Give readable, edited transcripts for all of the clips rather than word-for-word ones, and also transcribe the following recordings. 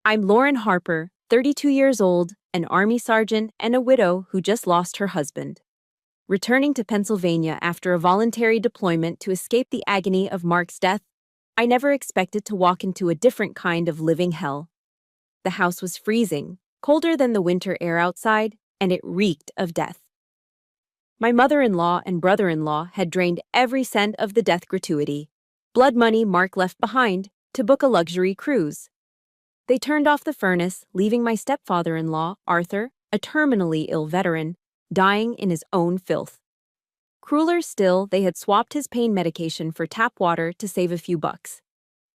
I'm Lauren Harper, 32 years old, an Army sergeant, and a widow who just lost her husband. Returning to Pennsylvania after a voluntary deployment to escape the agony of Mark's death, I never expected to walk into a different kind of living hell. The house was freezing, colder than the winter air outside, and it reeked of death. My mother-in-law and brother-in-law had drained every cent of the death gratuity, blood money Mark left behind, to book a luxury cruise. They turned off the furnace, leaving my stepfather-in-law, Arthur, a terminally ill veteran, dying in his own filth. Crueler still, they had swapped his pain medication for tap water to save a few bucks.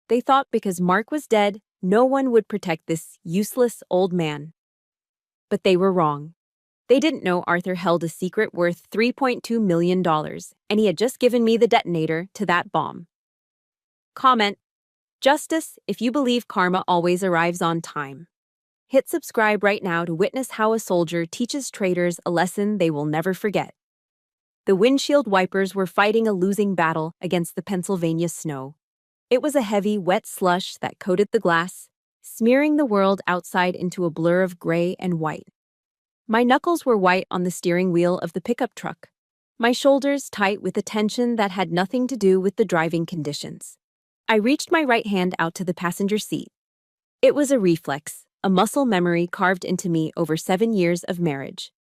They thought because Mark was dead, no one would protect this useless old man. But they were wrong. They didn't know Arthur held a secret worth $3.2 million, and he had just given me the detonator to that bomb. Comment: Justice, if you believe karma always arrives on time. Hit subscribe right now to witness how a soldier teaches traitors a lesson they will never forget. The windshield wipers were fighting a losing battle against the Pennsylvania snow. It was a heavy, wet slush that coated the glass, smearing the world outside into a blur of gray and white. My knuckles were white on the steering wheel of the pickup truck, my shoulders tight with a tension that had nothing to do with the driving conditions. I reached my right hand out to the passenger seat. It was a reflex, a muscle memory carved into me over 7 years of marriage.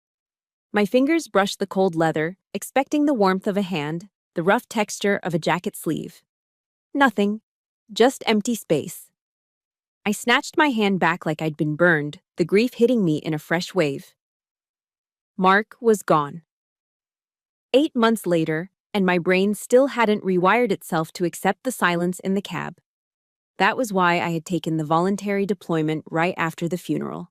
My fingers brushed the cold leather, expecting the warmth of a hand, the rough texture of a jacket sleeve. Nothing, just empty space. I snatched my hand back like I'd been burned, the grief hitting me in a fresh wave. Mark was gone. 8 months later, and my brain still hadn't rewired itself to accept the silence in the cab. That was why I had taken the voluntary deployment right after the funeral.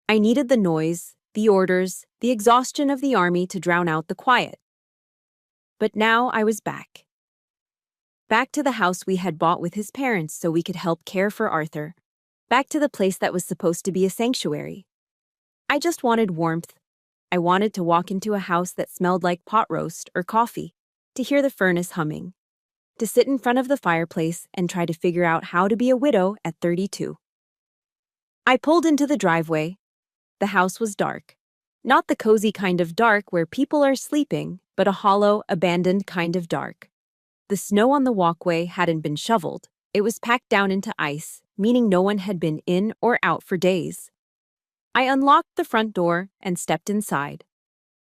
I needed the noise, the orders, the exhaustion of the army to drown out the quiet. But now I was back. Back to the house we had bought with his parents so we could help care for Arthur. Back to the place that was supposed to be a sanctuary. I just wanted warmth. I wanted to walk into a house that smelled like pot roast or coffee, to hear the furnace humming, to sit in front of the fireplace and try to figure out how to be a widow at 32. I pulled into the driveway. The house was dark. Not the cozy kind of dark where people are sleeping, but a hollow, abandoned kind of dark. The snow on the walkway hadn't been shoveled. It was packed down into ice, meaning no one had been in or out for days. I unlocked the front door and stepped inside.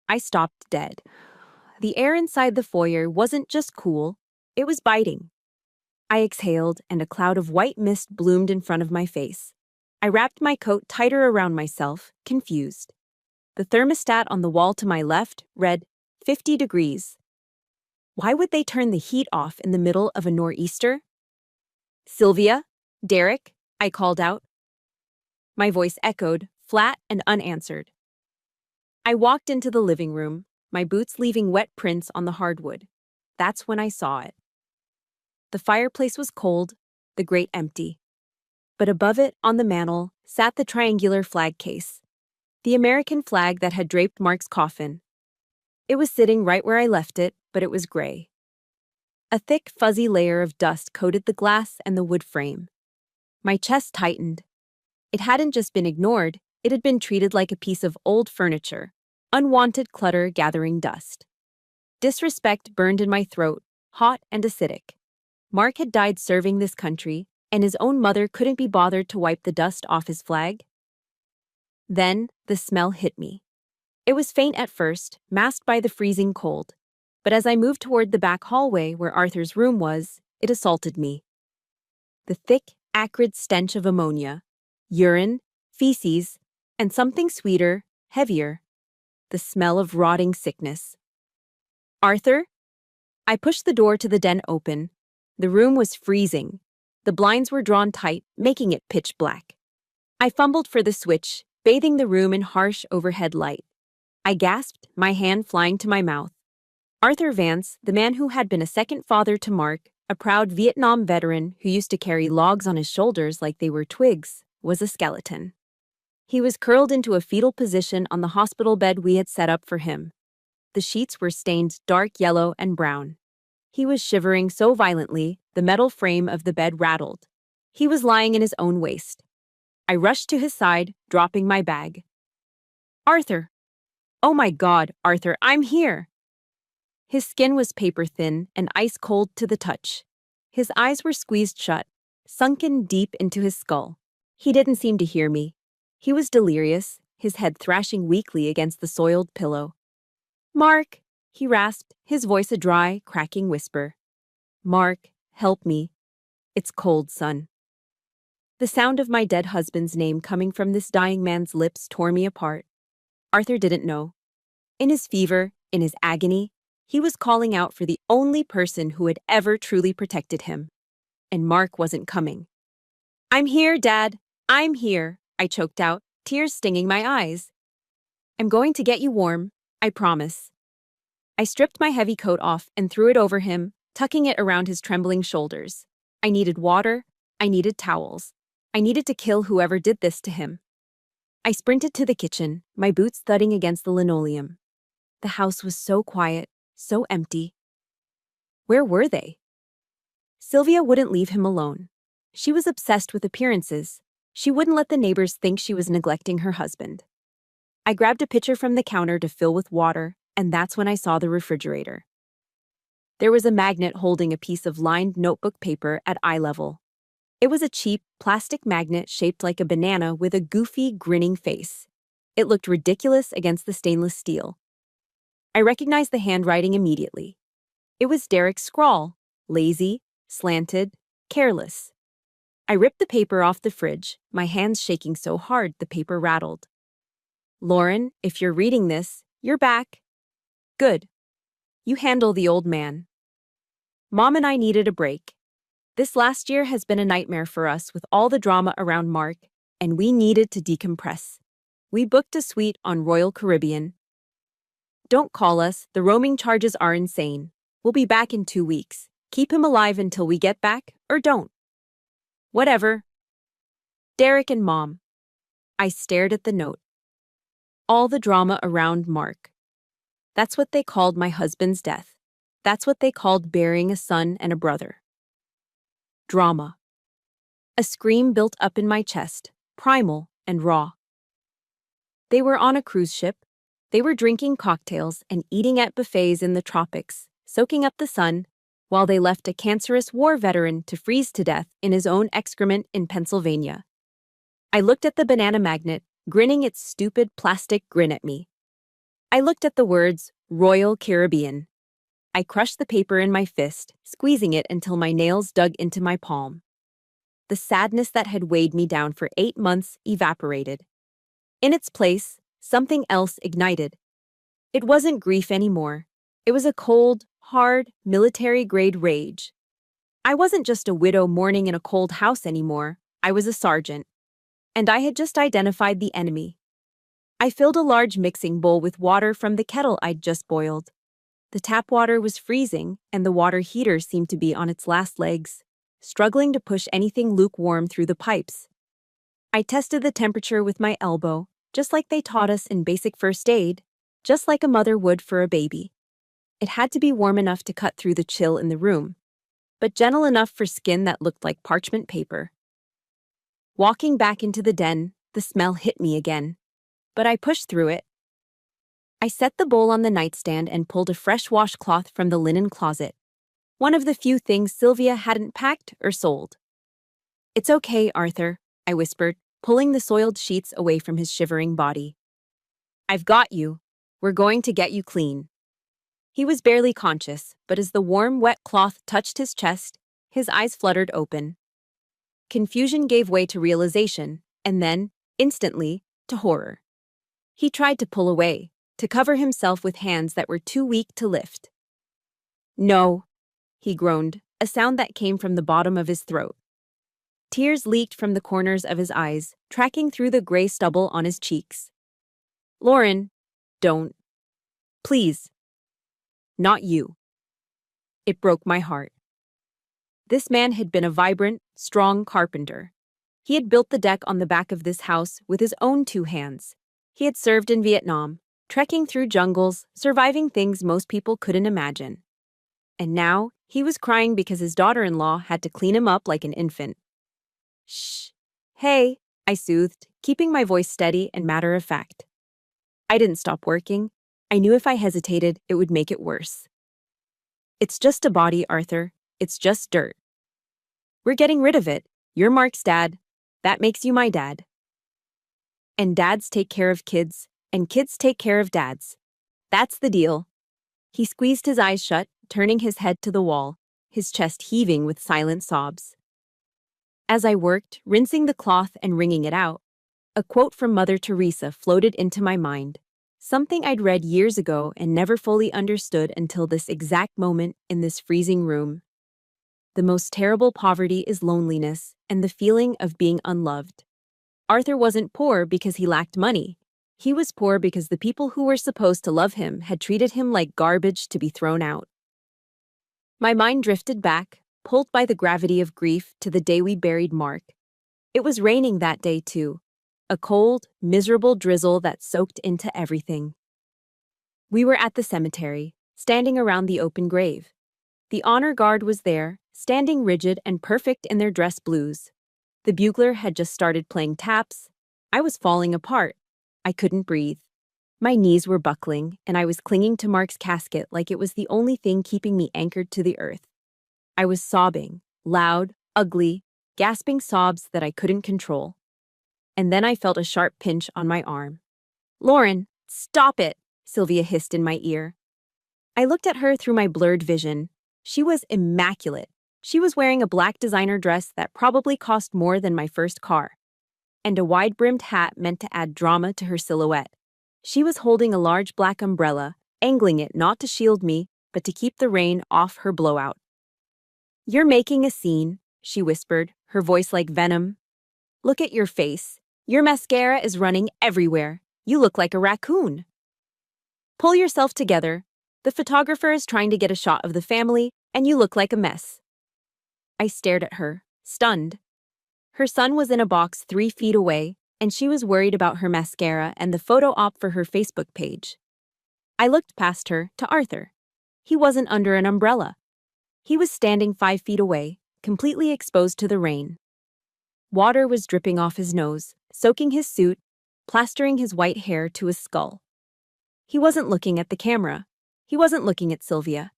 I stopped dead. The air inside the foyer wasn't just cool, it was biting. I exhaled, and a cloud of white mist bloomed in front of my face. I wrapped my coat tighter around myself, confused. The thermostat on the wall to my left read 50 degrees. Why would they turn the heat off in the middle of a nor'easter? Sylvia? Derek? I called out. My voice echoed, flat and unanswered. I walked into the living room, my boots leaving wet prints on the hardwood. That's when I saw it. The fireplace was cold, the grate empty. But above it, on the mantel, sat the triangular flag case, the American flag that had draped Mark's coffin. It was sitting right where I left it, but it was gray. A thick, fuzzy layer of dust coated the glass and the wood frame. My chest tightened. It hadn't just been ignored, it had been treated like a piece of old furniture, unwanted clutter gathering dust. Disrespect burned in my throat, hot and acidic. Mark had died serving this country, and his own mother couldn't be bothered to wipe the dust off his flag. Then, the smell hit me. It was faint at first, masked by the freezing cold, but as I moved toward the back hallway where Arthur's room was, it assaulted me. The thick, acrid stench of ammonia, urine, feces, and something sweeter, heavier, the smell of rotting sickness. Arthur? I pushed the door to the den open. The room was freezing. The blinds were drawn tight, making it pitch black. I fumbled for the switch, bathing the room in harsh overhead light. I gasped, my hand flying to my mouth. Arthur Vance, the man who had been a second father to Mark, a proud Vietnam veteran who used to carry logs on his shoulders like they were twigs, was a skeleton. He was curled into a fetal position on the hospital bed we had set up for him. The sheets were stained dark yellow and brown. He was shivering so violently, the metal frame of the bed rattled. He was lying in his own waste. I rushed to his side, dropping my bag. Arthur! Oh my God, Arthur, I'm here! His skin was paper-thin and ice-cold to the touch. His eyes were squeezed shut, sunken deep into his skull. He didn't seem to hear me. He was delirious, his head thrashing weakly against the soiled pillow. Mark, he rasped, his voice a dry, cracking whisper. Mark, help me. It's cold, son. The sound of my dead husband's name coming from this dying man's lips tore me apart. Arthur didn't know. In his fever, in his agony, he was calling out for the only person who had ever truly protected him. And Mark wasn't coming. I'm here, Dad. I'm here, I choked out, tears stinging my eyes. I'm going to get you warm, I promise. I stripped my heavy coat off and threw it over him, tucking it around his trembling shoulders. I needed water. I needed towels. I needed to kill whoever did this to him. I sprinted to the kitchen, my boots thudding against the linoleum. The house was so quiet, so empty. Where were they? Sylvia wouldn't leave him alone. She was obsessed with appearances. She wouldn't let the neighbors think she was neglecting her husband. I grabbed a pitcher from the counter to fill with water, and that's when I saw the refrigerator. There was a magnet holding a piece of lined notebook paper at eye level. It was a cheap, plastic magnet shaped like a banana with a goofy, grinning face. It looked ridiculous against the stainless steel. I recognized the handwriting immediately. It was Derek's scrawl, lazy, slanted, careless. I ripped the paper off the fridge, my hands shaking so hard the paper rattled. Lauren, if you're reading this, you're back. Good. You handle the old man. Mom and I needed a break. This last year has been a nightmare for us with all the drama around Mark, and we needed to decompress. We booked a suite on Royal Caribbean. Don't call us, the roaming charges are insane. We'll be back in 2 weeks. Keep him alive until we get back, or don't. Whatever. Derek and Mom. I stared at the note. All the drama around Mark. That's what they called my husband's death. That's what they called burying a son and a brother. Drama. A scream built up in my chest, primal and raw. They were on a cruise ship. They were drinking cocktails and eating at buffets in the tropics, soaking up the sun, while they left a cancerous war veteran to freeze to death in his own excrement in Pennsylvania. I looked at the banana magnet, grinning its stupid plastic grin at me. I looked at the words, Royal Caribbean. I crushed the paper in my fist, squeezing it until my nails dug into my palm. The sadness that had weighed me down for 8 months evaporated. In its place, something else ignited. It wasn't grief anymore. It was a cold, hard, military-grade rage. I wasn't just a widow mourning in a cold house anymore. I was a sergeant. And I had just identified the enemy. I filled a large mixing bowl with water from the kettle I'd just boiled. The tap water was freezing, and the water heater seemed to be on its last legs, struggling to push anything lukewarm through the pipes. I tested the temperature with my elbow, just like they taught us in basic first aid, just like a mother would for a baby. It had to be warm enough to cut through the chill in the room, but gentle enough for skin that looked like parchment paper. Walking back into the den, the smell hit me again, but I pushed through it. I set the bowl on the nightstand and pulled a fresh washcloth from the linen closet, one of the few things Sylvia hadn't packed or sold. It's okay, Arthur, I whispered, pulling the soiled sheets away from his shivering body. I've got you. We're going to get you clean. He was barely conscious, but as the warm, wet cloth touched his chest, his eyes fluttered open. Confusion gave way to realization, and then, instantly, to horror. He tried to pull away, to cover himself with hands that were too weak to lift. No, he groaned, a sound that came from the bottom of his throat. Tears leaked from the corners of his eyes, tracking through the gray stubble on his cheeks. Lauren, don't. Please. Not you. It broke my heart. This man had been a vibrant, strong carpenter. He had built the deck on the back of this house with his own 2 hands. He had served in Vietnam, trekking through jungles, surviving things most people couldn't imagine. And now, he was crying because his daughter-in-law had to clean him up like an infant. Shh. Hey, I soothed, keeping my voice steady and matter-of-fact. I didn't stop working. I knew if I hesitated, it would make it worse. It's just a body, Arthur. It's just dirt. We're getting rid of it. You're Mark's dad. That makes you my dad. And dads take care of kids, and kids take care of dads. That's the deal. He squeezed his eyes shut, turning his head to the wall, his chest heaving with silent sobs. As I worked, rinsing the cloth and wringing it out, a quote from Mother Teresa floated into my mind, something I'd read years ago and never fully understood until this exact moment in this freezing room. The most terrible poverty is loneliness and the feeling of being unloved. Arthur wasn't poor because he lacked money. He was poor because the people who were supposed to love him had treated him like garbage to be thrown out. My mind drifted back, pulled by the gravity of grief, to the day we buried Mark. It was raining that day too, a cold, miserable drizzle that soaked into everything. We were at the cemetery, standing around the open grave. The honor guard was there, standing rigid and perfect in their dress blues. The bugler had just started playing taps. I was falling apart. I couldn't breathe. My knees were buckling, and I was clinging to Mark's casket like it was the only thing keeping me anchored to the earth. I was sobbing, loud, ugly, gasping sobs that I couldn't control. And then I felt a sharp pinch on my arm. "Lauren, stop it!" Sylvia hissed in my ear. I looked at her through my blurred vision. She was immaculate. She was wearing a black designer dress that probably cost more than my first car, and a wide-brimmed hat meant to add drama to her silhouette. She was holding a large black umbrella, angling it not to shield me, but to keep the rain off her blowout. "You're making a scene," she whispered, her voice like venom. "Look at your face. Your mascara is running everywhere. You look like a raccoon. Pull yourself together. The photographer is trying to get a shot of the family, and you look like a mess." I stared at her, stunned. Her son was in a box 3 feet away, and she was worried about her mascara and the photo op for her Facebook page. I looked past her to Arthur. He wasn't under an umbrella. He was standing 5 feet away, completely exposed to the rain. Water was dripping off his nose, soaking his suit, plastering his white hair to his skull. He wasn't looking at the camera. He wasn't looking at Sylvia.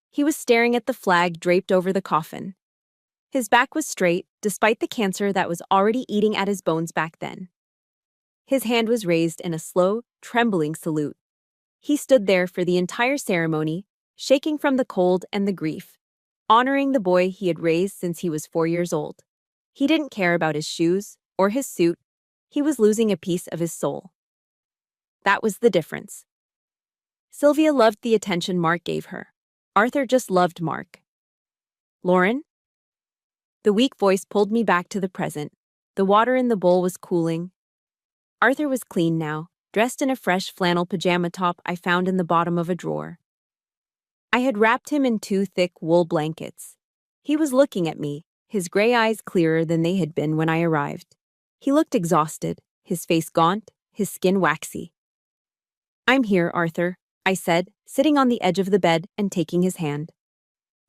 He was staring at the flag draped over the coffin. His back was straight, despite the cancer that was already eating at his bones back then. His hand was raised in a slow, trembling salute. He stood there for the entire ceremony, shaking from the cold and the grief, honoring the boy he had raised since he was 4 years old. He didn't care about his shoes or his suit. He was losing a piece of his soul. That was the difference. Sylvia loved the attention Mark gave her. Arthur just loved Mark. "Lauren?" The weak voice pulled me back to the present. The water in the bowl was cooling. Arthur was clean now, dressed in a fresh flannel pajama top I found in the bottom of a drawer. I had wrapped him in 2 thick wool blankets. He was looking at me, his gray eyes clearer than they had been when I arrived. He looked exhausted, his face gaunt, his skin waxy. "I'm here, Arthur," I said, sitting on the edge of the bed and taking his hand.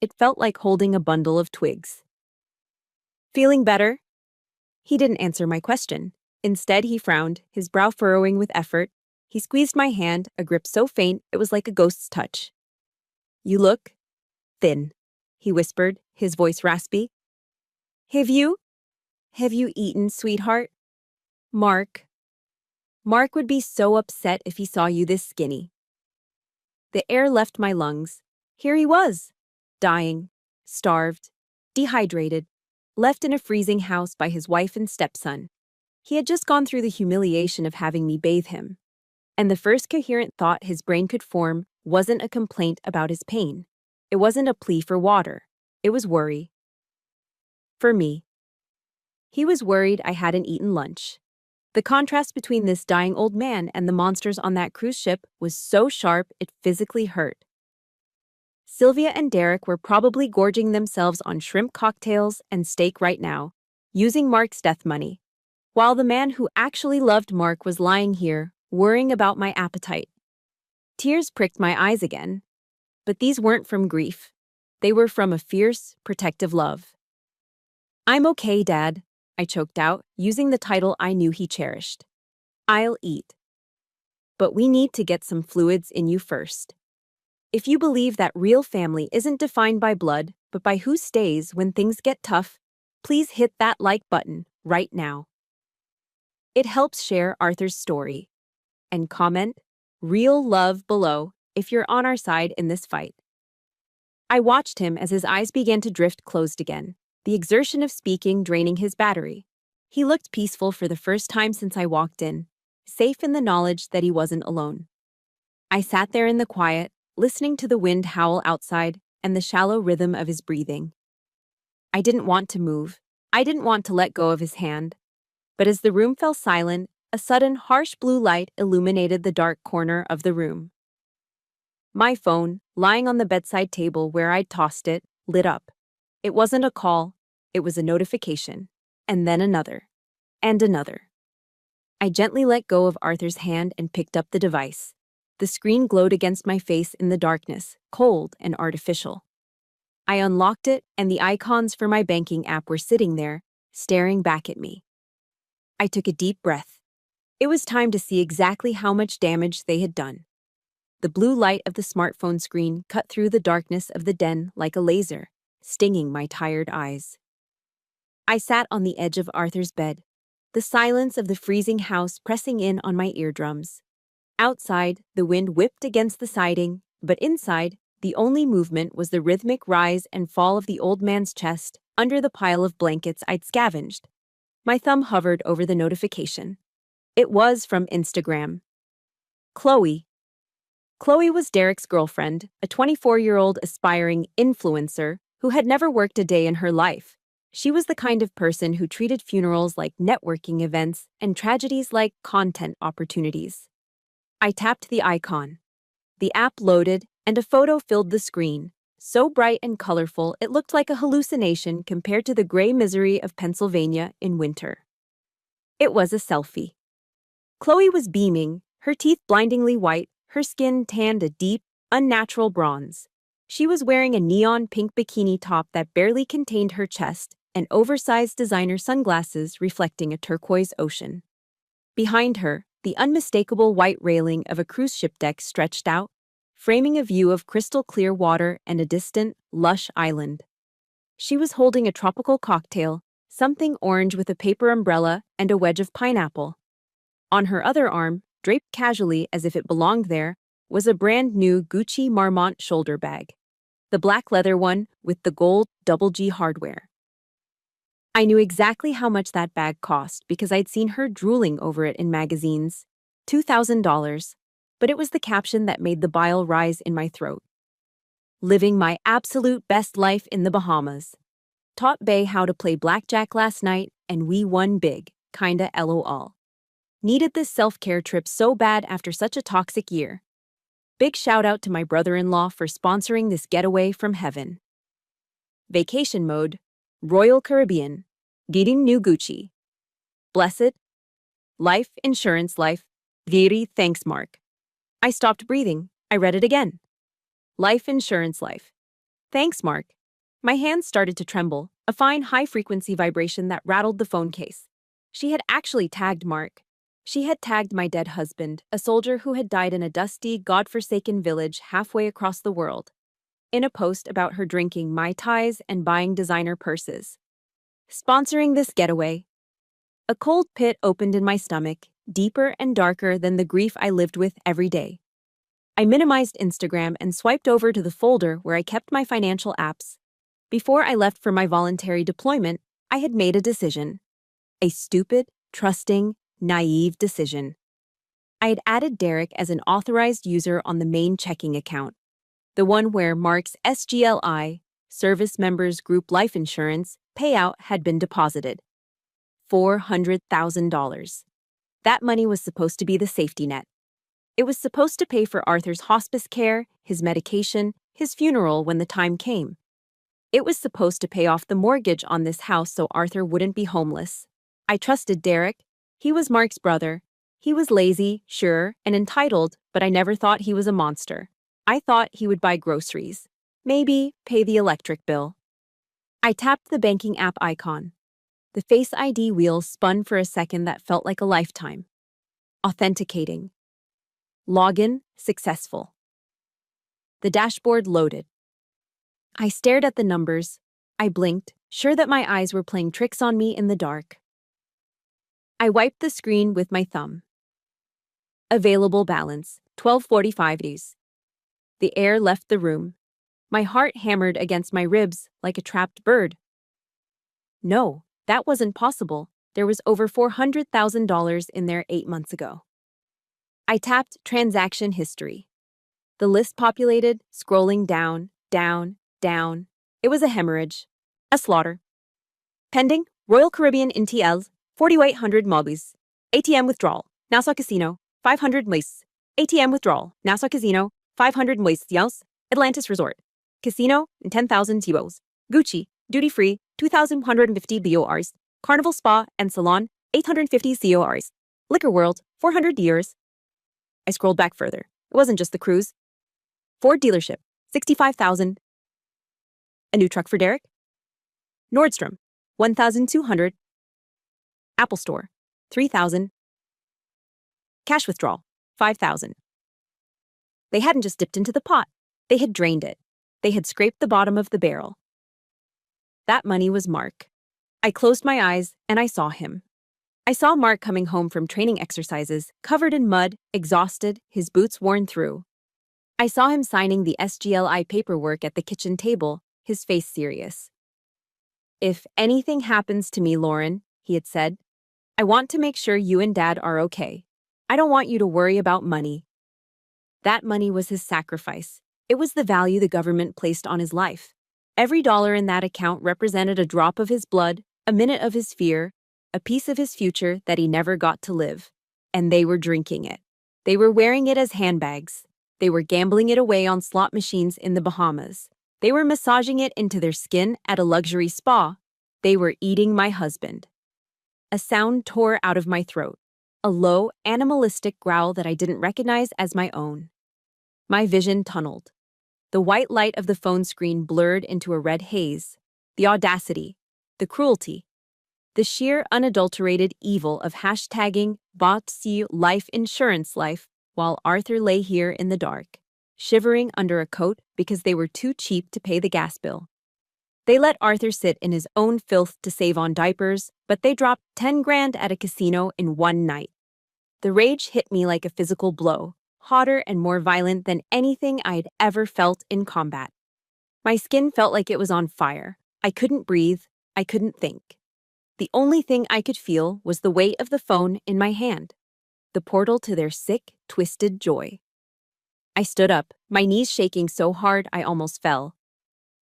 It felt like holding a bundle of twigs. "Feeling better?" He didn't answer my question. Instead, he frowned, his brow furrowing with effort. He squeezed my hand, a grip so faint it was like a ghost's touch. "You look thin," he whispered, his voice raspy. Have you eaten, sweetheart? Mark would be so upset if he saw you this skinny." The air left my lungs. Here he was, dying, starved, dehydrated, left in a freezing house by his wife and stepson. He had just gone through the humiliation of having me bathe him. And the first coherent thought his brain could form wasn't a complaint about his pain. It wasn't a plea for water. It was worry. For me. He was worried I hadn't eaten lunch. The contrast between this dying old man and the monsters on that cruise ship was so sharp it physically hurt. Sylvia and Derek were probably gorging themselves on shrimp cocktails and steak right now, using Mark's death money, while the man who actually loved Mark was lying here, worrying about my appetite. Tears pricked my eyes again, but these weren't from grief. They were from a fierce, protective love. "I'm okay, Dad," I choked out, using the title I knew he cherished. I'll eat. But we need to get some fluids in you first. If you believe that real family isn't defined by blood, but by who stays when things get tough, please hit that like button right now. It helps share Arthur's story. And comment, real love below if you're on our side in this fight. I watched him as his eyes began to drift closed again, the exertion of speaking draining his battery. He looked peaceful for the first time since I walked in, safe in the knowledge that he wasn't alone. I sat there in the quiet, listening to the wind howl outside and the shallow rhythm of his breathing. I didn't want to move. I didn't want to let go of his hand. But as the room fell silent, a sudden harsh blue light illuminated the dark corner of the room. My phone, lying on the bedside table where I'd tossed it, lit up. It wasn't a call, it was a notification. And then another. And another. I gently let go of Arthur's hand and picked up the device. The screen glowed against my face in the darkness, cold and artificial. I unlocked it, and the icons for my banking app were sitting there, staring back at me. I took a deep breath. It was time to see exactly how much damage they had done. The blue light of the smartphone screen cut through the darkness of the den like a laser, stinging my tired eyes. I sat on the edge of Arthur's bed, the silence of the freezing house pressing in on my eardrums. Outside, the wind whipped against the siding, but inside, the only movement was the rhythmic rise and fall of the old man's chest under the pile of blankets I'd scavenged. My thumb hovered over the notification. It was from Instagram. Chloe. Chloe was Derek's girlfriend, a 24-year-old aspiring influencer who had never worked a day in her life. She was the kind of person who treated funerals like networking events and tragedies like content opportunities. I tapped the icon. The app loaded, and a photo filled the screen, so bright and colorful it looked like a hallucination compared to the gray misery of Pennsylvania in winter. It was a selfie. Chloe was beaming, her teeth blindingly white, her skin tanned a deep, unnatural bronze. She was wearing a neon pink bikini top that barely contained her chest and oversized designer sunglasses reflecting a turquoise ocean. Behind her, the unmistakable white railing of a cruise ship deck stretched out, framing a view of crystal-clear water and a distant, lush island. She was holding a tropical cocktail, something orange with a paper umbrella and a wedge of pineapple. On her other arm, draped casually as if it belonged there, was a brand-new Gucci Marmont shoulder bag. The black leather one with the gold double G hardware. I knew exactly how much that bag cost because I'd seen her drooling over it in magazines. $2,000. But it was the caption that made the bile rise in my throat. Living my absolute best life in the Bahamas. Taught Bay how to play blackjack last night, and we won big, kinda LOL. Needed this self-care trip so bad after such a toxic year. Big shout out to my brother-in-law for sponsoring this getaway from heaven. Vacation mode, Royal Caribbean, getting new Gucci. Blessed. Life insurance life, very thanks Mark. I stopped breathing. I read it again. Life insurance life. Thanks, Mark. My hands started to tremble, a fine high-frequency vibration that rattled the phone case. She had actually tagged Mark. She had tagged my dead husband, a soldier who had died in a dusty, God-forsaken village halfway across the world, in a post about her drinking Mai Tais and buying designer purses. Sponsoring this getaway. A cold pit opened in my stomach, deeper and darker than the grief I lived with every day. I minimized Instagram and swiped over to the folder where I kept my financial apps. Before I left for my voluntary deployment, I had made a decision. A stupid, trusting, naive decision. I had added Derek as an authorized user on the main checking account, the one where Mark's SGLI, Service Members Group Life Insurance, payout had been deposited. $400,000. That money was supposed to be the safety net. It was supposed to pay for Arthur's hospice care, his medication, his funeral when the time came. It was supposed to pay off the mortgage on this house so Arthur wouldn't be homeless. I trusted Derek. He was Mark's brother. He was lazy, sure, and entitled, but I never thought he was a monster. I thought he would buy groceries. Maybe pay the electric bill. I tapped the banking app icon. The Face ID wheel spun for a second that felt like a lifetime. Authenticating. Login successful. The dashboard loaded. I stared at the numbers. I blinked, sure that my eyes were playing tricks on me in the dark. I wiped the screen with my thumb. Available balance, 1245 days. The air left the room. My heart hammered against my ribs like a trapped bird. No, that wasn't possible. There was over $400,000 in there 8 months ago. I tapped transaction history. The list populated, scrolling down, down, down. It was a hemorrhage. A slaughter. Pending, Royal Caribbean NTLs, 4,800 Mobis. ATM withdrawal, Nassau Casino, 500 Mois. ATM withdrawal, Nassau Casino, 500 Mois. Atlantis Resort. Casino, 10,000 Tibos. Gucci, duty-free, 2,150 BORs. Carnival Spa and Salon, 850 CORs. Liquor World, 400 years. I scrolled back further. It wasn't just the cruise. Ford dealership, 65,000. A new truck for Derek? Nordstrom, 1,200. Apple Store, 3,000. Cash withdrawal, 5,000. They hadn't just dipped into the pot. They had drained it. They had scraped the bottom of the barrel. That money was Mark. I closed my eyes and I saw him. I saw Mark coming home from training exercises, covered in mud, exhausted, his boots worn through. I saw him signing the SGLI paperwork at the kitchen table, his face serious. "If anything happens to me, Lauren," he had said, "I want to make sure you and Dad are okay. I don't want you to worry about money." That money was his sacrifice. It was the value the government placed on his life. Every dollar in that account represented a drop of his blood, a minute of his fear, a piece of his future that he never got to live. And they were drinking it. They were wearing it as handbags. They were gambling it away on slot machines in the Bahamas. They were massaging it into their skin at a luxury spa. They were eating my husband. A sound tore out of my throat, a low, animalistic growl that I didn't recognize as my own. My vision tunneled. The white light of the phone screen blurred into a red haze. The audacity, the cruelty, the sheer unadulterated evil of hashtagging #BotC life insurance life while Arthur lay here in the dark, shivering under a coat because they were too cheap to pay the gas bill. They let Arthur sit in his own filth to save on diapers, but they dropped 10 grand at a casino in one night. The rage hit me like a physical blow, hotter and more violent than anything I'd ever felt in combat. My skin felt like it was on fire. I couldn't breathe. I couldn't think. The only thing I could feel was the weight of the phone in my hand, the portal to their sick, twisted joy. I stood up, my knees shaking so hard I almost fell.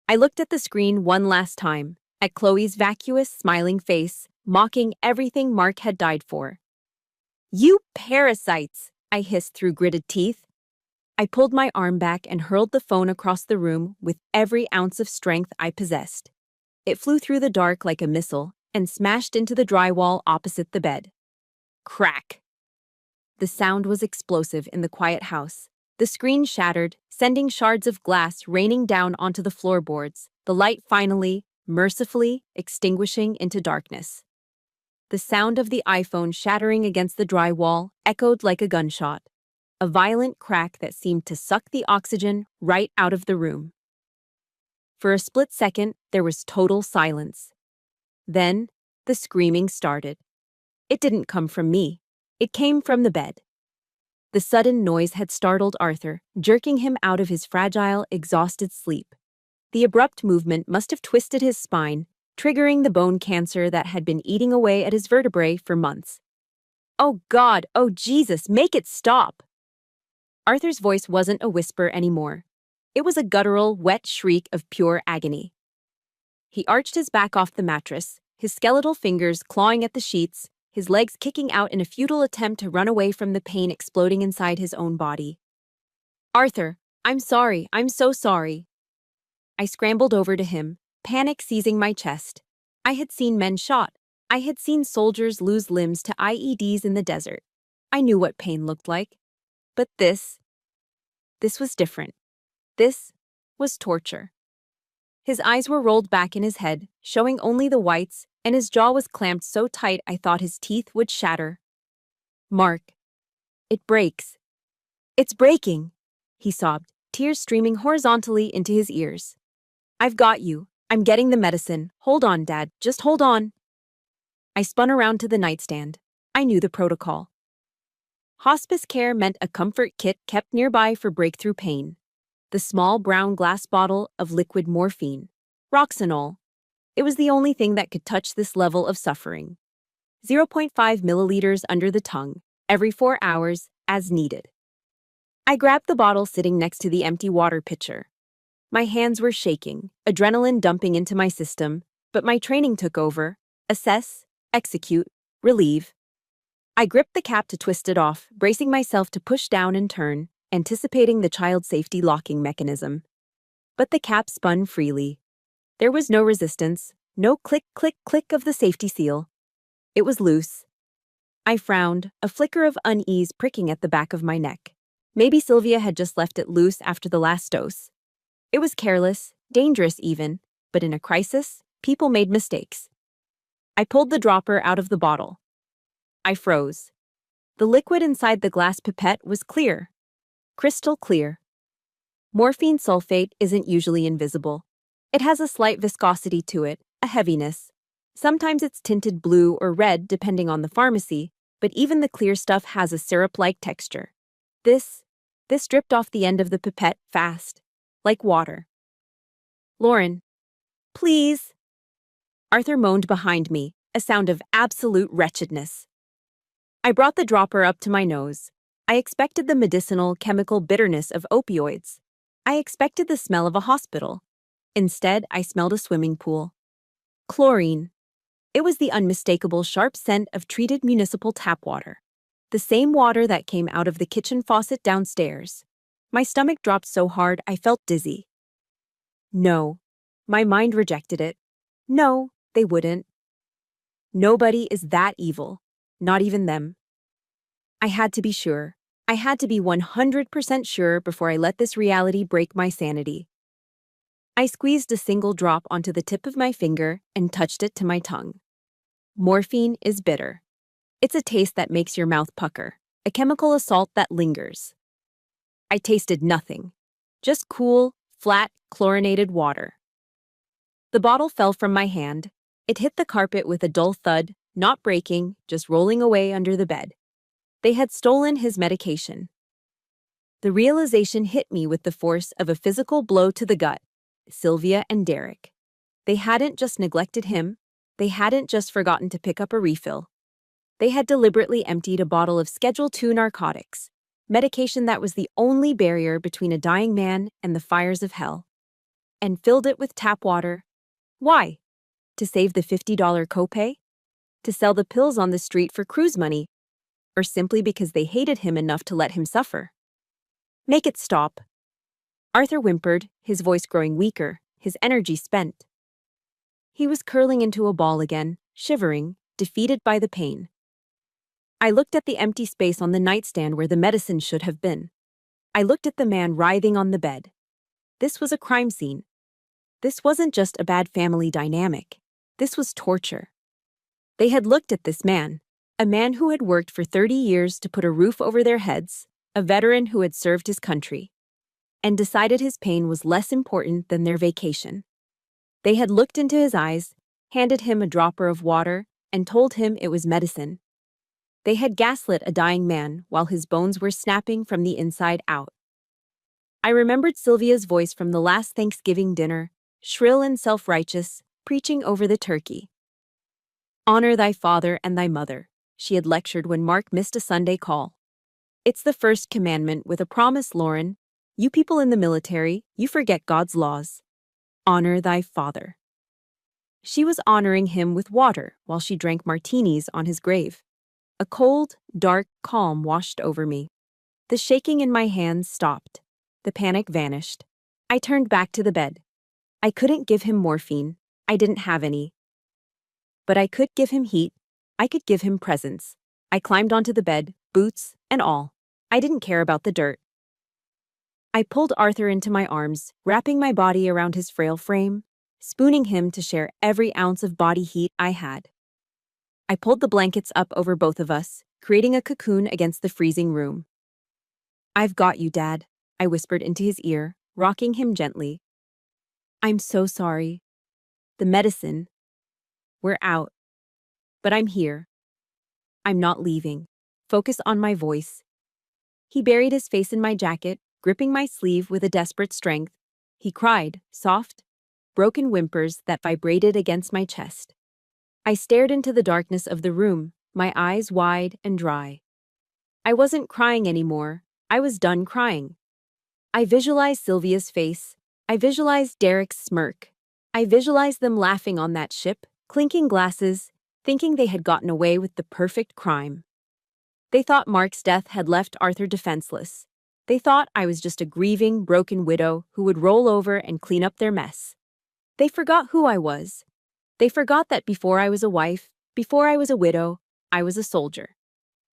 I looked at the screen one last time, at Chloe's vacuous, smiling face, mocking everything Mark had died for. "You parasites!" I hissed through gritted teeth. I pulled my arm back and hurled the phone across the room with every ounce of strength I possessed. It flew through the dark like a missile and smashed into the drywall opposite the bed. Crack! The sound was explosive in the quiet house. The screen shattered, sending shards of glass raining down onto the floorboards, the light finally, mercifully, extinguishing into darkness. The sound of the iPhone shattering against the drywall echoed like a gunshot, a violent crack that seemed to suck the oxygen right out of the room. For a split second, there was total silence. Then, the screaming started. It didn't come from me. It came from the bed. The sudden noise had startled Arthur, jerking him out of his fragile, exhausted sleep. The abrupt movement must have twisted his spine, triggering the bone cancer that had been eating away at his vertebrae for months. "Oh God, oh Jesus, make it stop!" Arthur's voice wasn't a whisper anymore. It was a guttural, wet shriek of pure agony. He arched his back off the mattress, his skeletal fingers clawing at the sheets, his legs kicking out in a futile attempt to run away from the pain exploding inside his own body. "Arthur, I'm sorry, I'm so sorry." I scrambled over to him, panic seizing my chest. I had seen men shot. I had seen soldiers lose limbs to IEDs in the desert. I knew what pain looked like. But this was different. This was torture. His eyes were rolled back in his head, showing only the whites, and his jaw was clamped so tight I thought his teeth would shatter. "Mark, it breaks. It's breaking," he sobbed, tears streaming horizontally into his ears. "I've got you. I'm getting the medicine. Hold on, Dad. Just hold on." I spun around to the nightstand. I knew the protocol. Hospice care meant a comfort kit kept nearby for breakthrough pain. The small brown glass bottle of liquid morphine. Roxanol. It was the only thing that could touch this level of suffering. 0.5 milliliters under the tongue, every 4 hours, as needed. I grabbed the bottle sitting next to the empty water pitcher. My hands were shaking, adrenaline dumping into my system, but my training took over. Assess, execute, relieve. I gripped the cap to twist it off, bracing myself to push down and turn, anticipating the child safety locking mechanism. But the cap spun freely. There was no resistance, no click, click, click of the safety seal. It was loose. I frowned, a flicker of unease pricking at the back of my neck. Maybe Sylvia had just left it loose after the last dose. It was careless, dangerous even, but in a crisis, people made mistakes. I pulled the dropper out of the bottle. I froze. The liquid inside the glass pipette was clear. Crystal clear. Morphine sulfate isn't usually invisible. It has a slight viscosity to it, a heaviness. Sometimes it's tinted blue or red depending on the pharmacy, but even the clear stuff has a syrup-like texture. This dripped off the end of the pipette fast, like water. "Lauren, please." Arthur moaned behind me, a sound of absolute wretchedness. I brought the dropper up to my nose. I expected the medicinal, chemical bitterness of opioids. I expected the smell of a hospital. Instead, I smelled a swimming pool. Chlorine. It was the unmistakable sharp scent of treated municipal tap water. The same water that came out of the kitchen faucet downstairs. My stomach dropped so hard I felt dizzy. No. My mind rejected it. No, they wouldn't. Nobody is that evil. Not even them. I had to be sure. I had to be 100% sure before I let this reality break my sanity. I squeezed a single drop onto the tip of my finger and touched it to my tongue. Morphine is bitter. It's a taste that makes your mouth pucker, a chemical assault that lingers. I tasted nothing. Just cool, flat, chlorinated water. The bottle fell from my hand. It hit the carpet with a dull thud, not breaking, just rolling away under the bed. They had stolen his medication. The realization hit me with the force of a physical blow to the gut. Sylvia and Derek. They hadn't just neglected him. They hadn't just forgotten to pick up a refill. They had deliberately emptied a bottle of Schedule II narcotics, medication that was the only barrier between a dying man and the fires of hell, and filled it with tap water. Why? To save the $50 copay? To sell the pills on the street for cruise money? Or simply because they hated him enough to let him suffer? Make it stop. Arthur whimpered, his voice growing weaker, his energy spent. He was curling into a ball again, shivering, defeated by the pain. I looked at the empty space on the nightstand where the medicine should have been. I looked at the man writhing on the bed. This was a crime scene. This wasn't just a bad family dynamic. This was torture. They had looked at this man, a man who had worked for 30 years to put a roof over their heads, a veteran who had served his country, and decided his pain was less important than their vacation. They had looked into his eyes, handed him a dropper of water, and told him it was medicine. They had gaslit a dying man while his bones were snapping from the inside out. I remembered Sylvia's voice from the last Thanksgiving dinner, shrill and self-righteous, preaching over the turkey. "Honor thy father and thy mother," she had lectured when Mark missed a Sunday call. "It's the first commandment with a promise, Lauren. You people in the military, you forget God's laws. Honor thy father." She was honoring him with water while she drank martinis on his grave. A cold, dark calm washed over me. The shaking in my hands stopped. The panic vanished. I turned back to the bed. I couldn't give him morphine. I didn't have any. But I could give him heat. I could give him presence. I climbed onto the bed, boots and all. I didn't care about the dirt. I pulled Arthur into my arms, wrapping my body around his frail frame. spooning him to share every ounce of body heat I had. I pulled the blankets up over both of us, creating a cocoon against the freezing room. "I've got you, Dad," I whispered into his ear, rocking him gently. "I'm so sorry. The medicine. We're out. But I'm here. I'm not leaving." Focus on my voice. He buried his face in my jacket, gripping my sleeve with a desperate strength. He cried, soft, broken whimpers that vibrated against my chest. I stared into the darkness of the room, my eyes wide and dry. I wasn't crying anymore. I was done crying. I visualized Sylvia's face. I visualized Derek's smirk. I visualized them laughing on that ship, clinking glasses, thinking they had gotten away with the perfect crime. They thought Mark's death had left Arthur defenseless. They thought I was just a grieving, broken widow who would roll over and clean up their mess. They forgot who I was. They forgot that before I was a wife, before I was a widow, I was a soldier.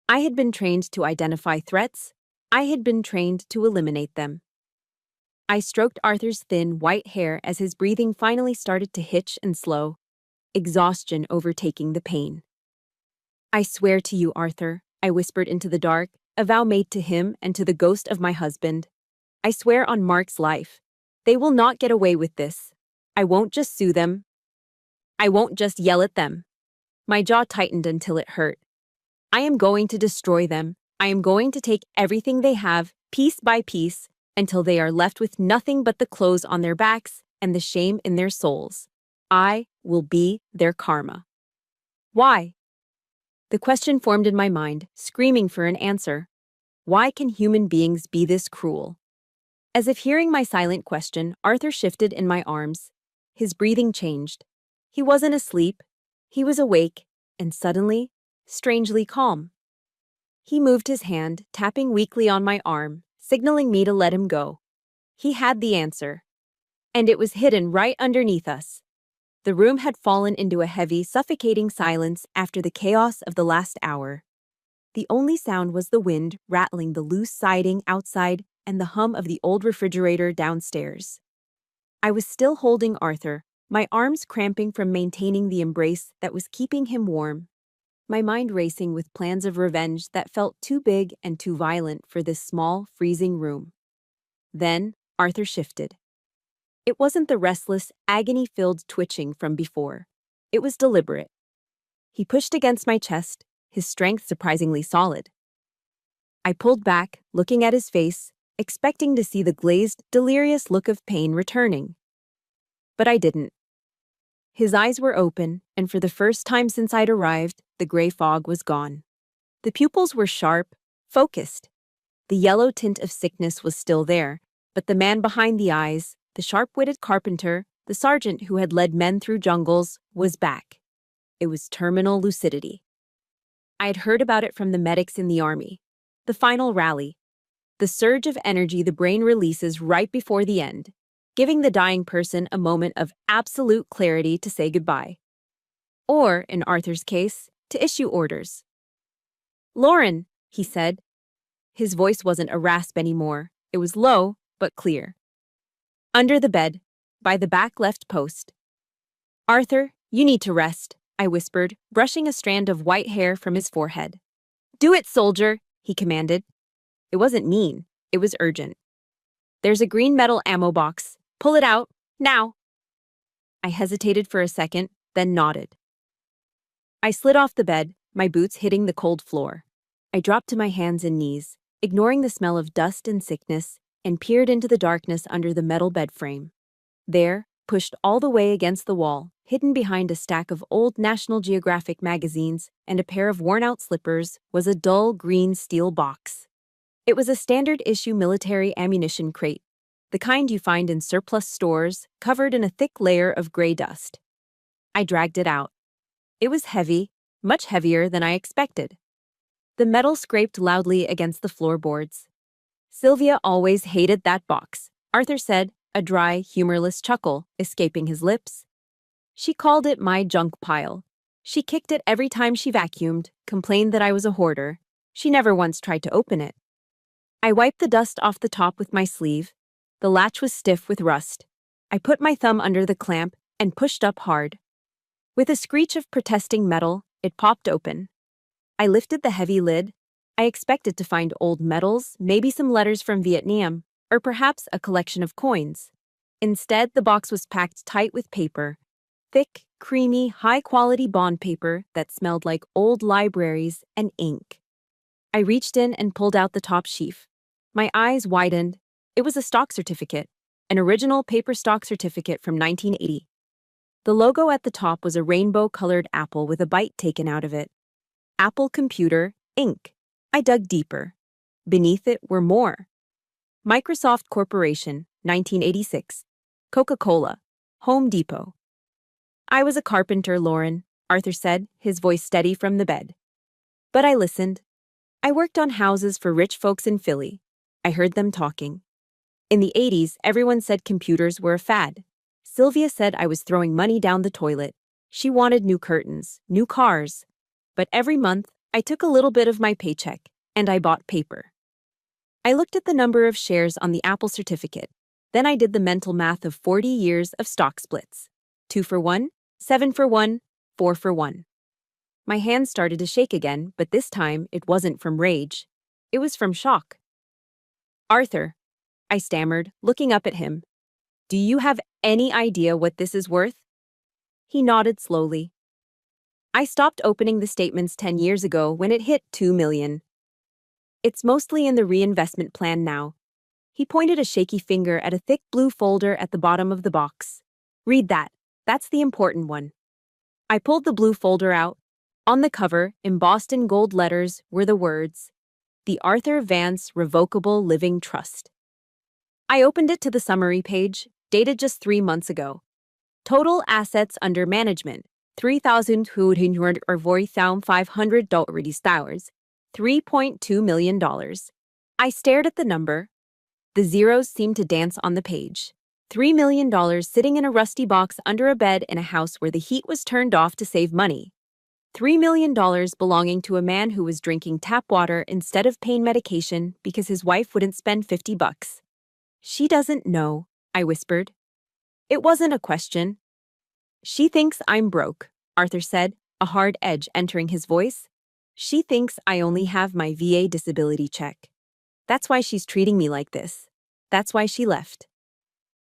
I had been trained to identify threats. I had been trained to eliminate them. I stroked Arthur's thin, white hair as his breathing finally started to hitch and slow, exhaustion overtaking the pain. "I swear to you, Arthur," I whispered into the dark, a vow made to him and to the ghost of my husband. "I swear on Mark's life. They will not get away with this. I won't just sue them. I won't just yell at them." My jaw tightened until it hurt. "I am going to destroy them. I am going to take everything they have, piece by piece, until they are left with nothing but the clothes on their backs and the shame in their souls. I will be their karma." "Why?" The question formed in my mind, screaming for an answer. Why can human beings be this cruel? As if hearing my silent question, Arthur shifted in my arms. His breathing changed. He wasn't asleep. He was awake, and suddenly, strangely calm. He moved his hand, tapping weakly on my arm, signaling me to let him go. He had the answer. And it was hidden right underneath us. The room had fallen into a heavy, suffocating silence after the chaos of the last hour. The only sound was the wind rattling the loose siding outside and the hum of the old refrigerator downstairs. I was still holding Arthur, my arms cramping from maintaining the embrace that was keeping him warm, my mind racing with plans of revenge that felt too big and too violent for this small, freezing room. Then, Arthur shifted. It wasn't the restless, agony-filled twitching from before. It was deliberate. He pushed against my chest, his strength surprisingly solid. I pulled back, looking at his face, expecting to see the glazed, delirious look of pain returning. But I didn't. His eyes were open, and for the first time since I'd arrived, the gray fog was gone. The pupils were sharp, focused. The yellow tint of sickness was still there, but the man behind the eyes, the sharp-witted carpenter, the sergeant who had led men through jungles, was back. It was terminal lucidity. I had heard about it from the medics in the army. The final rally. The surge of energy the brain releases right before the end, giving the dying person a moment of absolute clarity to say goodbye. Or, in Arthur's case, to issue orders. "Lauren," he said. His voice wasn't a rasp anymore. It was low, but clear. "Under the bed, by the back left post." "Arthur, you need to rest," I whispered, brushing a strand of white hair from his forehead. "Do it, soldier," he commanded. It wasn't mean. It was urgent. "There's a green metal ammo box. Pull it out, now." I hesitated for a second, then nodded. I slid off the bed, my boots hitting the cold floor. I dropped to my hands and knees, ignoring the smell of dust and sickness, and peered into the darkness under the metal bed frame. There, pushed all the way against the wall, hidden behind a stack of old National Geographic magazines and a pair of worn-out slippers, was a dull green steel box. It was a standard-issue military ammunition crate, the kind you find in surplus stores, covered in a thick layer of gray dust. I dragged it out. It was heavy, much heavier than I expected. The metal scraped loudly against the floorboards. "Sylvia always hated that box," Arthur said, a dry, humorless chuckle escaping his lips. "She called it my junk pile. She kicked it every time she vacuumed, complained that I was a hoarder. She never once tried to open it." I wiped the dust off the top with my sleeve. The latch was stiff with rust. I put my thumb under the clamp, and pushed up hard. With a screech of protesting metal, it popped open. I lifted the heavy lid. I expected to find old medals, maybe some letters from Vietnam, or perhaps a collection of coins. Instead, the box was packed tight with paper. Thick, creamy, high-quality bond paper that smelled like old libraries and ink. I reached in and pulled out the top sheaf. My eyes widened. It was a stock certificate, an original paper stock certificate from 1980. The logo at the top was a rainbow-colored apple with a bite taken out of it. Apple Computer, Inc. I dug deeper. Beneath it were more. Microsoft Corporation, 1986. Coca-Cola. Home Depot. I was a carpenter, Lauren, Arthur said, his voice steady from the bed. But I listened. I worked on houses for rich folks in Philly. I heard them talking. In the 80s, everyone said computers were a fad. Sylvia said I was throwing money down the toilet. She wanted new curtains, new cars. But every month, I took a little bit of my paycheck, and I bought paper. I looked at the number of shares on the Apple certificate. Then I did the mental math of 40 years of stock splits. 2 for 1, 7 for 1, 4 for 1. My hands started to shake again, but this time it wasn't from rage. It was from shock. Arthur, I stammered, looking up at him. Do you have any idea what this is worth? He nodded slowly. I stopped opening the statements 10 years ago when it hit 2 million. It's mostly in the reinvestment plan now. He pointed a shaky finger at a thick blue folder at the bottom of the box. Read that. That's the important one. I pulled the blue folder out. On the cover, embossed in gold letters, were the words, The Arthur Vance Revocable Living Trust. I opened it to the summary page, dated just 3 months ago. Total assets under management, $3,240,500, $3.2 million. I stared at the number. The zeros seemed to dance on the page. $3 million sitting in a rusty box under a bed in a house where the heat was turned off to save money. $3 million belonging to a man who was drinking tap water instead of pain medication because his wife wouldn't spend $50. She doesn't know, I whispered. It wasn't a question. She thinks I'm broke, Arthur said, a hard edge entering his voice. She thinks I only have my VA disability check. That's why she's treating me like this. That's why she left.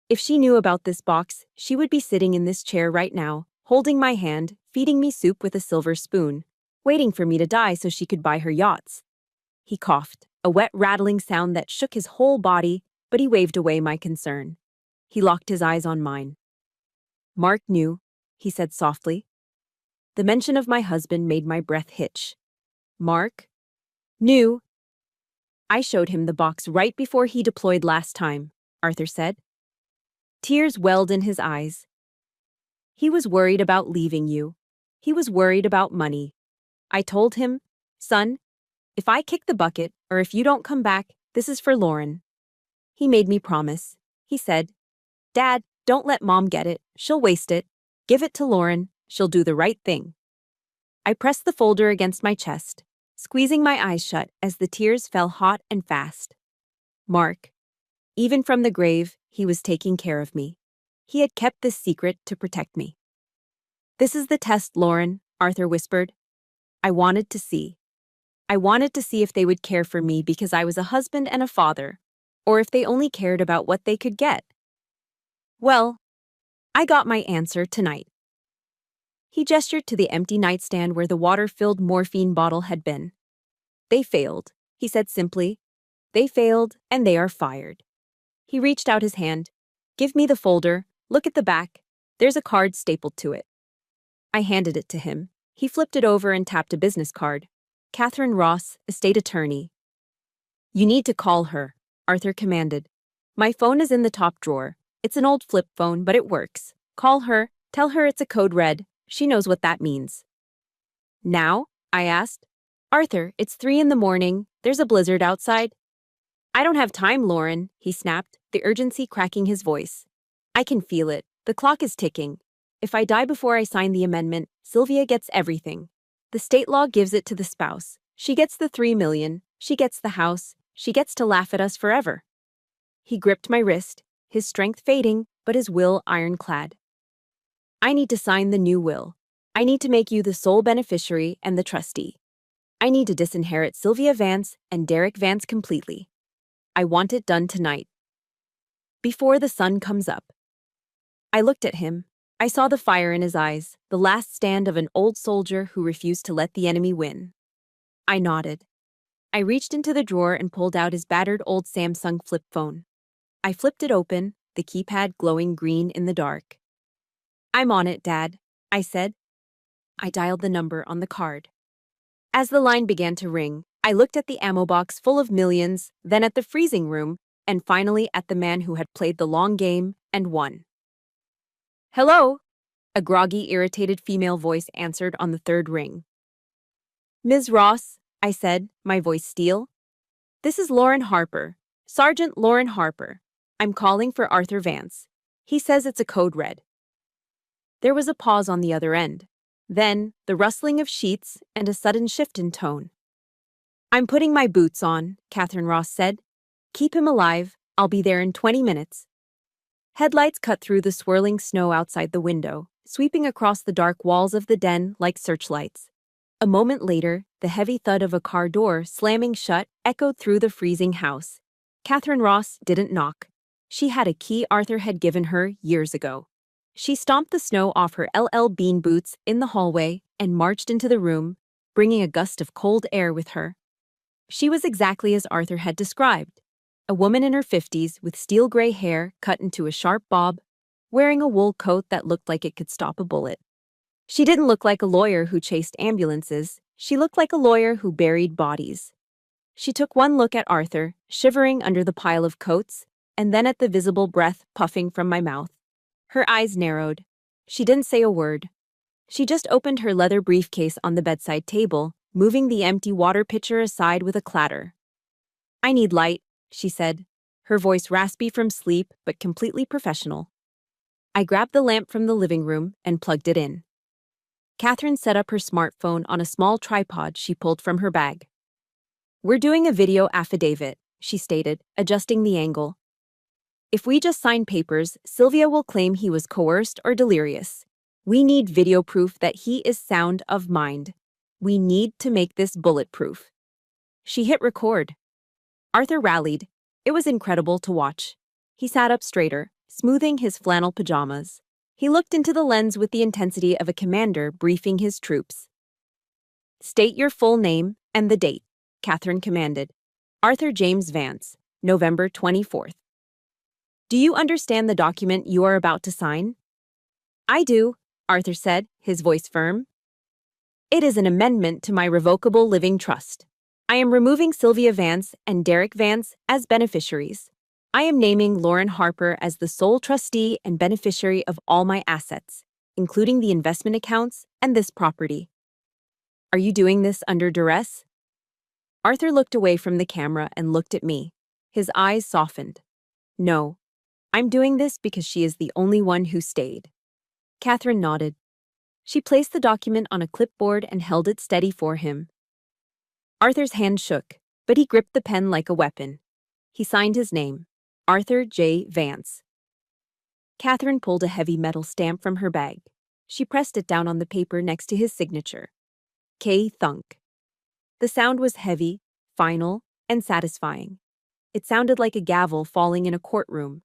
If she knew about this box, she would be sitting in this chair right now, holding my hand, feeding me soup with a silver spoon, waiting for me to die so she could buy her yachts. He coughed, a wet rattling sound that shook his whole body, but he waved away my concern. He locked his eyes on mine. Mark knew, he said softly. The mention of my husband made my breath hitch. Mark knew. I showed him the box right before he deployed last time, Arthur said. Tears welled in his eyes. He was worried about leaving you. He was worried about money. I told him, son, if I kick the bucket or if you don't come back, this is for Lauren. He made me promise. He said, Dad, don't let Mom get it. She'll waste it. Give it to Lauren. She'll do the right thing. I pressed the folder against my chest, squeezing my eyes shut as the tears fell hot and fast. Mark. Even from the grave, he was taking care of me. He had kept this secret to protect me. This is the test, Lauren, Arthur whispered. I wanted to see. I wanted to see if they would care for me because I was a husband and a father, or if they only cared about what they could get. Well, I got my answer tonight. He gestured to the empty nightstand where the water-filled morphine bottle had been. They failed, he said simply. They failed, and they are fired. He reached out his hand. Give me the folder. Look at the back. There's a card stapled to it. I handed it to him. He flipped it over and tapped a business card. Catherine Ross, estate attorney. You need to call her, Arthur commanded. My phone is in the top drawer. It's an old flip phone, but it works. Call her. Tell her it's a code red. She knows what that means. Now? I asked. Arthur, it's 3 a.m. There's a blizzard outside. I don't have time, Lauren, he snapped, the urgency cracking his voice. I can feel it. The clock is ticking. If I die before I sign the amendment, Sylvia gets everything. The state law gives it to the spouse. She gets the $3 million. She gets the house. She gets to laugh at us forever. He gripped my wrist, his strength fading, but his will ironclad. I need to sign the new will. I need to make you the sole beneficiary and the trustee. I need to disinherit Sylvia Vance and Derek Vance completely. I want it done tonight. Before the sun comes up. I looked at him. I saw the fire in his eyes, the last stand of an old soldier who refused to let the enemy win. I nodded. I reached into the drawer and pulled out his battered old Samsung flip phone. I flipped it open, the keypad glowing green in the dark. "I'm on it, Dad," I said. I dialed the number on the card. As the line began to ring, I looked at the ammo box full of millions, then at the freezing room, and finally at the man who had played the long game and won. "Hello?" A groggy, irritated female voice answered on the third ring. "Ms. Ross," I said, my voice steel. "This is Lauren Harper, Sergeant Lauren Harper. I'm calling for Arthur Vance. He says it's a code red." There was a pause on the other end. Then, the rustling of sheets and a sudden shift in tone. "I'm putting my boots on," Catherine Ross said. "Keep him alive. I'll be there in 20 minutes. Headlights cut through the swirling snow outside the window, sweeping across the dark walls of the den like searchlights. A moment later, the heavy thud of a car door slamming shut echoed through the freezing house. Catherine Ross didn't knock. She had a key Arthur had given her years ago. She stomped the snow off her LL Bean boots in the hallway and marched into the room, bringing a gust of cold air with her. She was exactly as Arthur had described. A woman in her 50s with steel gray hair cut into a sharp bob, wearing a wool coat that looked like it could stop a bullet. She didn't look like a lawyer who chased ambulances. She looked like a lawyer who buried bodies. She took one look at Arthur, shivering under the pile of coats, and then at the visible breath puffing from my mouth. Her eyes narrowed. She didn't say a word. She just opened her leather briefcase on the bedside table, moving the empty water pitcher aside with a clatter. "I need light," she said, her voice raspy from sleep but completely professional. I grabbed the lamp from the living room and plugged it in. Catherine set up her smartphone on a small tripod she pulled from her bag. "We're doing a video affidavit," she stated, adjusting the angle. "If we just sign papers, Sylvia will claim he was coerced or delirious. We need video proof that he is sound of mind. We need to make this bulletproof." She hit record. Arthur rallied. It was incredible to watch. He sat up straighter, smoothing his flannel pajamas. He looked into the lens with the intensity of a commander briefing his troops. "State your full name and the date," Catherine commanded. "Arthur James Vance, November 24th. Do you understand the document you are about to sign?" "I do," Arthur said, his voice firm. "It is an amendment to my revocable living trust. I am removing Sylvia Vance and Derek Vance as beneficiaries. I am naming Lauren Harper as the sole trustee and beneficiary of all my assets, including the investment accounts and this property. Are you doing this under duress?" Arthur looked away from the camera and looked at me. His eyes softened. "No. I'm doing this because she is the only one who stayed." Catherine nodded. She placed the document on a clipboard and held it steady for him. Arthur's hand shook, but he gripped the pen like a weapon. He signed his name, Arthur J. Vance. Catherine pulled a heavy metal stamp from her bag. She pressed it down on the paper next to his signature. K-thunk. The sound was heavy, final, and satisfying. It sounded like a gavel falling in a courtroom.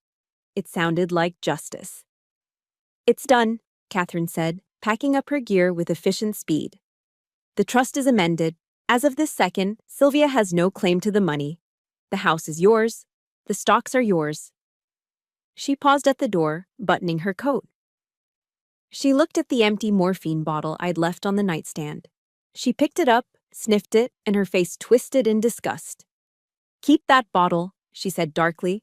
It sounded like justice. "It's done," Catherine said, packing up her gear with efficient speed. "The trust is amended. As of this second, Sylvia has no claim to the money. The house is yours. The stocks are yours." She paused at the door, buttoning her coat. She looked at the empty morphine bottle I'd left on the nightstand. She picked it up, sniffed it, and her face twisted in disgust. "Keep that bottle," she said darkly.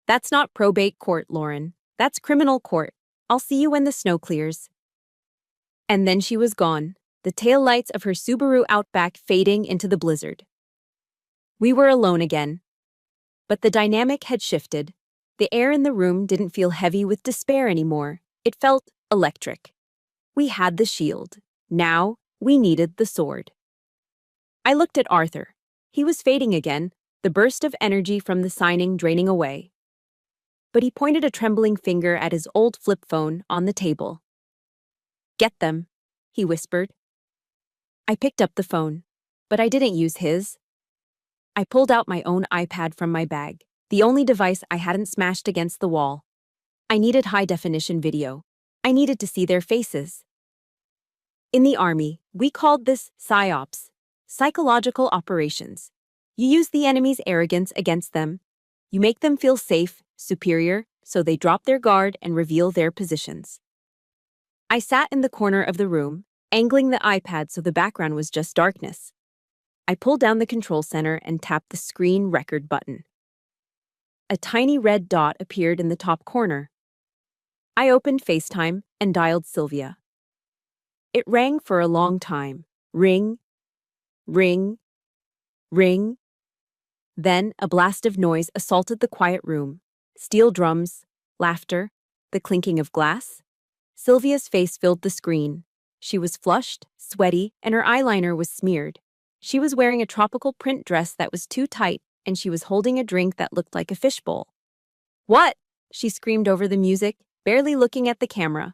"That's not probate court, Lauren. That's criminal court. I'll see you when the snow clears." And then she was gone, the taillights of her Subaru Outback fading into the blizzard. We were alone again. But the dynamic had shifted. The air in the room didn't feel heavy with despair anymore. It felt electric. We had the shield. Now, we needed the sword. I looked at Arthur. He was fading again, the burst of energy from the signing draining away. But he pointed a trembling finger at his old flip phone on the table. Get them, he whispered. I picked up the phone, but I didn't use his. I pulled out my own iPad from my bag, the only device I hadn't smashed against the wall. I needed high-definition video. I needed to see their faces. In the Army, we called this PSYOPs, psychological operations. You use the enemy's arrogance against them. You make them feel safe, superior, so they drop their guard and reveal their positions. I sat in the corner of the room, angling the iPad so the background was just darkness. I pulled down the control center and tapped the screen record button. A tiny red dot appeared in the top corner. I opened FaceTime and dialed Sylvia. It rang for a long time. Ring, ring, ring. Then a blast of noise assaulted the quiet room. Steel drums, laughter, the clinking of glass. Sylvia's face filled the screen. She was flushed, sweaty, and her eyeliner was smeared. She was wearing a tropical print dress that was too tight, and she was holding a drink that looked like a fishbowl. "What?" she screamed over the music, barely looking at the camera.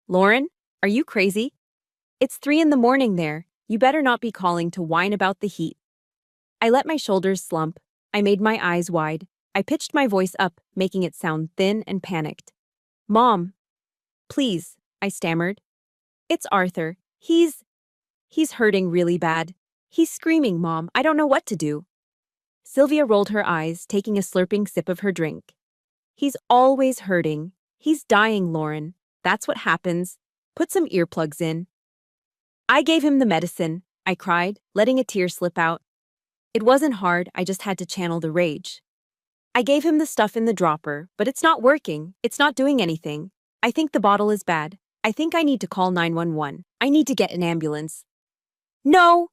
"Lauren, are you crazy? It's 3 a.m. there. You better not be calling to whine about the heat." I let my shoulders slump. I made my eyes wide. I pitched my voice up, making it sound thin and panicked. "Mom, please," I stammered. "It's Arthur. He's hurting really bad. He's screaming, Mom. I don't know what to do." Sylvia rolled her eyes, taking a slurping sip of her drink. "He's always hurting. He's dying, Lauren. That's what happens. Put some earplugs in." "I gave him the medicine," I cried, letting a tear slip out. It wasn't hard, I just had to channel the rage. "I gave him the stuff in the dropper, but it's not working. It's not doing anything. I think the bottle is bad. I think I need to call 911. I need to get an ambulance." "No!"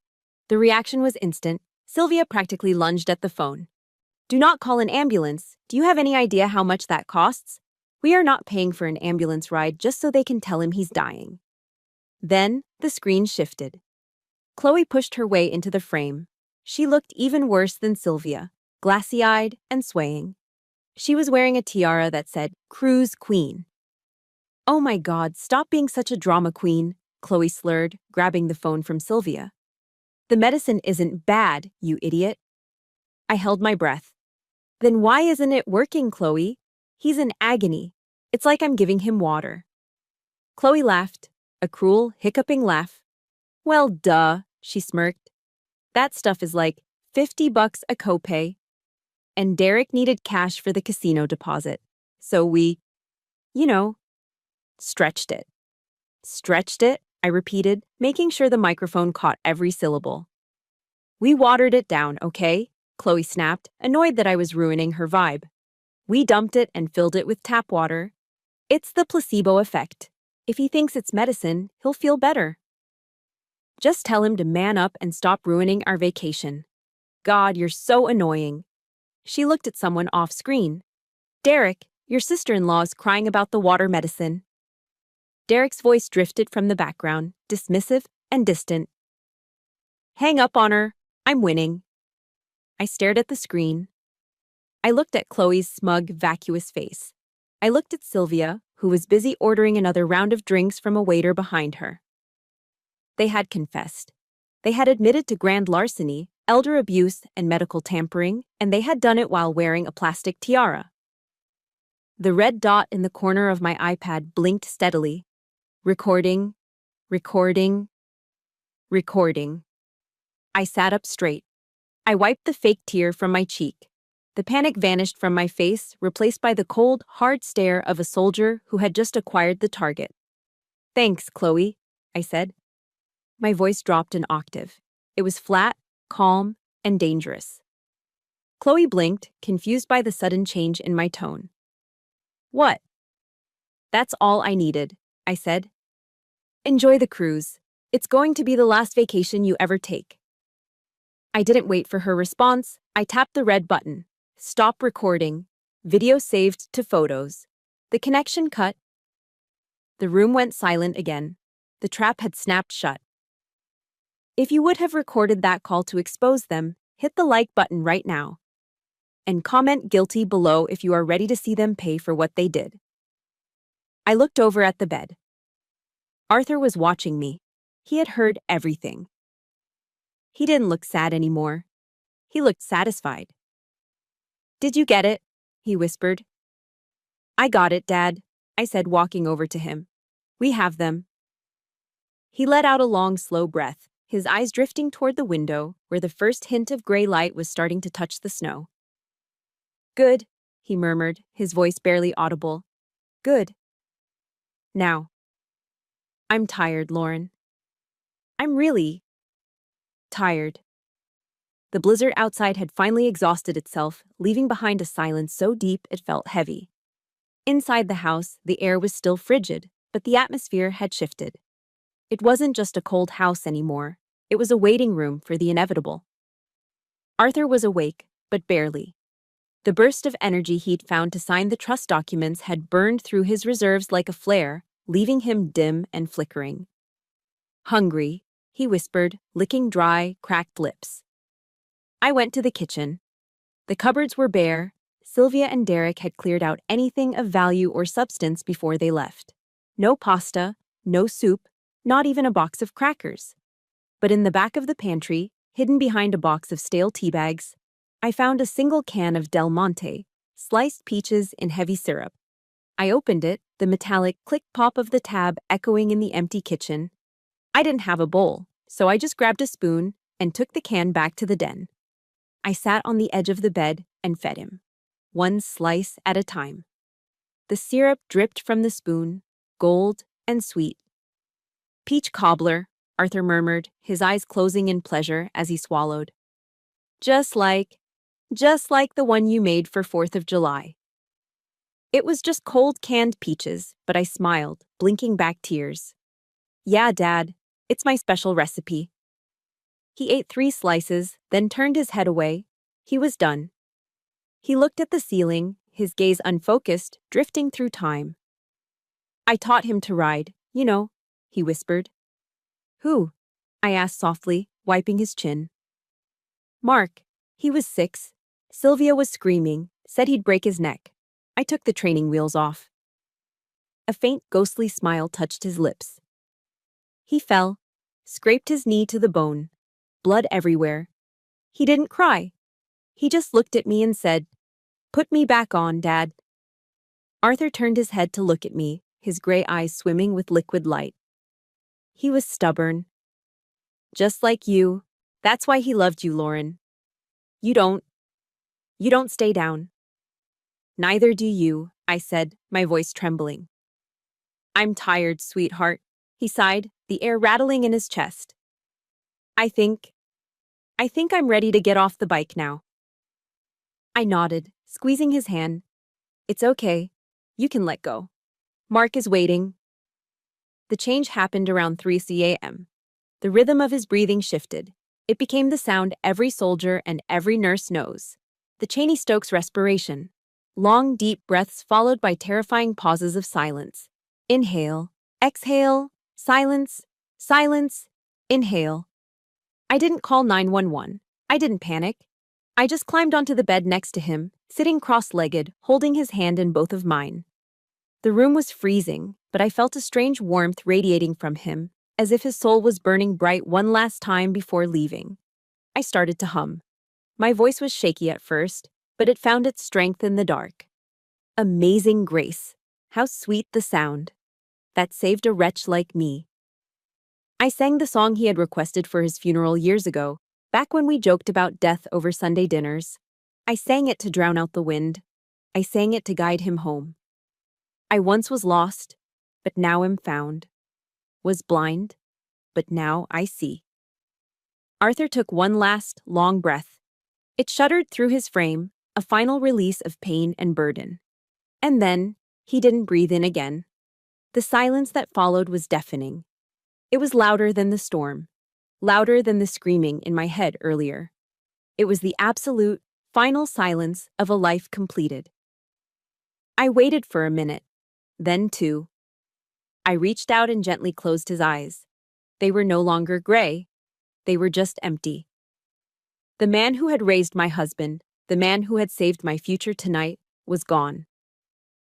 The reaction was instant. Sylvia practically lunged at the phone. "Do not call an ambulance. Do you have any idea how much that costs? We are not paying for an ambulance ride just so they can tell him he's dying." Then, the screen shifted. Chloe pushed her way into the frame. She looked even worse than Sylvia, glassy-eyed and swaying. She was wearing a tiara that said, "Cruise Queen." "Oh my God, stop being such a drama queen," Chloe slurred, grabbing the phone from Sylvia. "The medicine isn't bad, you idiot." I held my breath. "Then why isn't it working, Chloe? He's in agony. It's like I'm giving him water." Chloe laughed, a cruel, hiccuping laugh. "Well, duh," she smirked. "That stuff is like $50 a copay. And Derek needed cash for the casino deposit. So we, stretched it." "Stretched it?" I repeated, making sure the microphone caught every syllable. "We watered it down, okay?" Chloe snapped, annoyed that I was ruining her vibe. "We dumped it and filled it with tap water. It's the placebo effect. If he thinks it's medicine, he'll feel better. Just tell him to man up and stop ruining our vacation. God, you're so annoying." She looked at someone off-screen. "Derek, your sister-in-law's crying about the water medicine." Derek's voice drifted from the background, dismissive and distant. "Hang up on her. I'm winning." I stared at the screen. I looked at Chloe's smug, vacuous face. I looked at Sylvia, who was busy ordering another round of drinks from a waiter behind her. They had confessed. They had admitted to grand larceny, elder abuse, and medical tampering, and they had done it while wearing a plastic tiara. The red dot in the corner of my iPad blinked steadily. Recording, recording, recording. I sat up straight. I wiped the fake tear from my cheek. The panic vanished from my face, replaced by the cold, hard stare of a soldier who had just acquired the target. "Thanks, Chloe," I said. My voice dropped an octave. It was flat, calm, and dangerous. Chloe blinked, confused by the sudden change in my tone. "What?" "That's all I needed," I said. "Enjoy the cruise. It's going to be the last vacation you ever take." I didn't wait for her response. I tapped the red button. Stop recording. Video saved to photos. The connection cut. The room went silent again. The trap had snapped shut. If you would have recorded that call to expose them, hit the like button right now. And comment guilty below if you are ready to see them pay for what they did. I looked over at the bed. Arthur was watching me. He had heard everything. He didn't look sad anymore. He looked satisfied. "Did you get it?" he whispered. "I got it, Dad," I said, walking over to him. "We have them." He let out a long, slow breath, his eyes drifting toward the window, where the first hint of gray light was starting to touch the snow. "Good," he murmured, his voice barely audible. "Good. Now." "I'm tired, Lauren. I'm really tired." The blizzard outside had finally exhausted itself, leaving behind a silence so deep it felt heavy. Inside the house, the air was still frigid, but the atmosphere had shifted. It wasn't just a cold house anymore. It was a waiting room for the inevitable. Arthur was awake, but barely. The burst of energy he'd found to sign the trust documents had burned through his reserves like a flare, leaving him dim and flickering. "Hungry," he whispered, licking dry, cracked lips. I went to the kitchen. The cupboards were bare. Sylvia and Derek had cleared out anything of value or substance before they left. No pasta, no soup, not even a box of crackers. But in the back of the pantry, hidden behind a box of stale tea bags, I found a single can of Del Monte, sliced peaches in heavy syrup. I opened it, the metallic click-pop of the tab echoing in the empty kitchen. I didn't have a bowl, so I just grabbed a spoon and took the can back to the den. I sat on the edge of the bed and fed him, one slice at a time. The syrup dripped from the spoon, gold and sweet. "Peach cobbler," Arthur murmured, his eyes closing in pleasure as he swallowed. Just like the one you made for 4th of July." It was just cold canned peaches, but I smiled, blinking back tears. "Yeah, Dad, it's my special recipe." He ate 3 slices, then turned his head away. He was done. He looked at the ceiling, his gaze unfocused, drifting through time. "I taught him to ride, you know," he whispered. "Who?" I asked softly, wiping his chin. "Mark. He was 6. Sylvia was screaming, said he'd break his neck. I took the training wheels off." A faint, ghostly smile touched his lips. He fell, scraped his knee to the bone, blood everywhere. He didn't cry. He just looked at me and said, "Put me back on, Dad." Arthur turned his head to look at me, his gray eyes swimming with liquid light. He was stubborn. "Just like you. That's why he loved you, Lauren. You don't stay down." "Neither do you," I said, my voice trembling. "I'm tired, sweetheart," he sighed, the air rattling in his chest. I think I'm ready to get off the bike now." I nodded, squeezing his hand. "It's okay. You can let go. Mark is waiting." The change happened around 3 a.m. The rhythm of his breathing shifted. It became the sound every soldier and every nurse knows. The Cheney-Stokes respiration. Long, deep breaths followed by terrifying pauses of silence. Inhale, exhale, silence, silence, inhale. I didn't call 911. I didn't panic. I just climbed onto the bed next to him, sitting cross-legged, holding his hand in both of mine. The room was freezing, but I felt a strange warmth radiating from him, as if his soul was burning bright one last time before leaving. I started to hum. My voice was shaky at first, but it found its strength in the dark. Amazing grace. How sweet the sound. That saved a wretch like me. I sang the song he had requested for his funeral years ago, back when we joked about death over Sunday dinners. I sang it to drown out the wind. I sang it to guide him home. I once was lost, but now am found. Was blind, but now I see. Arthur took one last, long breath. It shuddered through his frame, a final release of pain and burden. And then, he didn't breathe in again. The silence that followed was deafening. It was louder than the storm, louder than the screaming in my head earlier. It was the absolute, final silence of a life completed. I waited for a minute, then 2. I reached out and gently closed his eyes. They were no longer gray. They were just empty. The man who had raised my husband, the man who had saved my future tonight, was gone.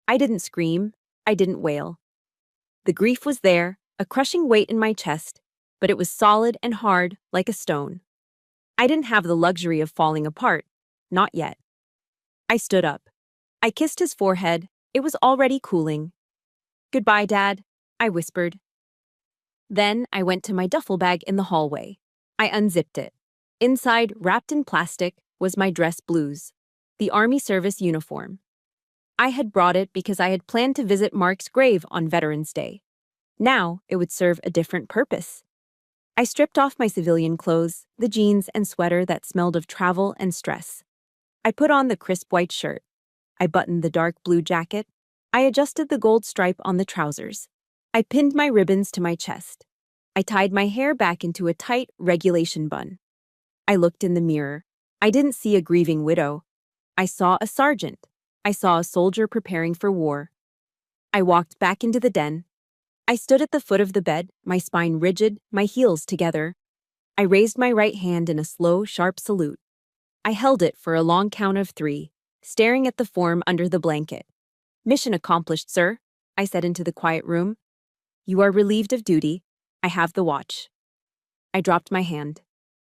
I didn't scream. I didn't wail. The grief was there, a crushing weight in my chest, but it was solid and hard like a stone. I didn't have the luxury of falling apart. Not yet. I stood up. I kissed his forehead. It was already cooling. "Goodbye, Dad," I whispered. Then I went to my duffel bag in the hallway. I unzipped it. Inside, wrapped in plastic, was my dress blues, the Army service uniform. I had brought it because I had planned to visit Mark's grave on Veterans Day. Now it would serve a different purpose. I stripped off my civilian clothes, the jeans and sweater that smelled of travel and stress. I put on the crisp white shirt. I buttoned the dark blue jacket. I adjusted the gold stripe on the trousers. I pinned my ribbons to my chest. I tied my hair back into a tight regulation bun. I looked in the mirror. I didn't see a grieving widow. I saw a sergeant. I saw a soldier preparing for war. I walked back into the den. I stood at the foot of the bed, my spine rigid, my heels together. I raised my right hand in a slow, sharp salute. I held it for a long count of 3, staring at the form under the blanket. "Mission accomplished, sir," I said into the quiet room. "You are relieved of duty. I have the watch." I dropped my hand.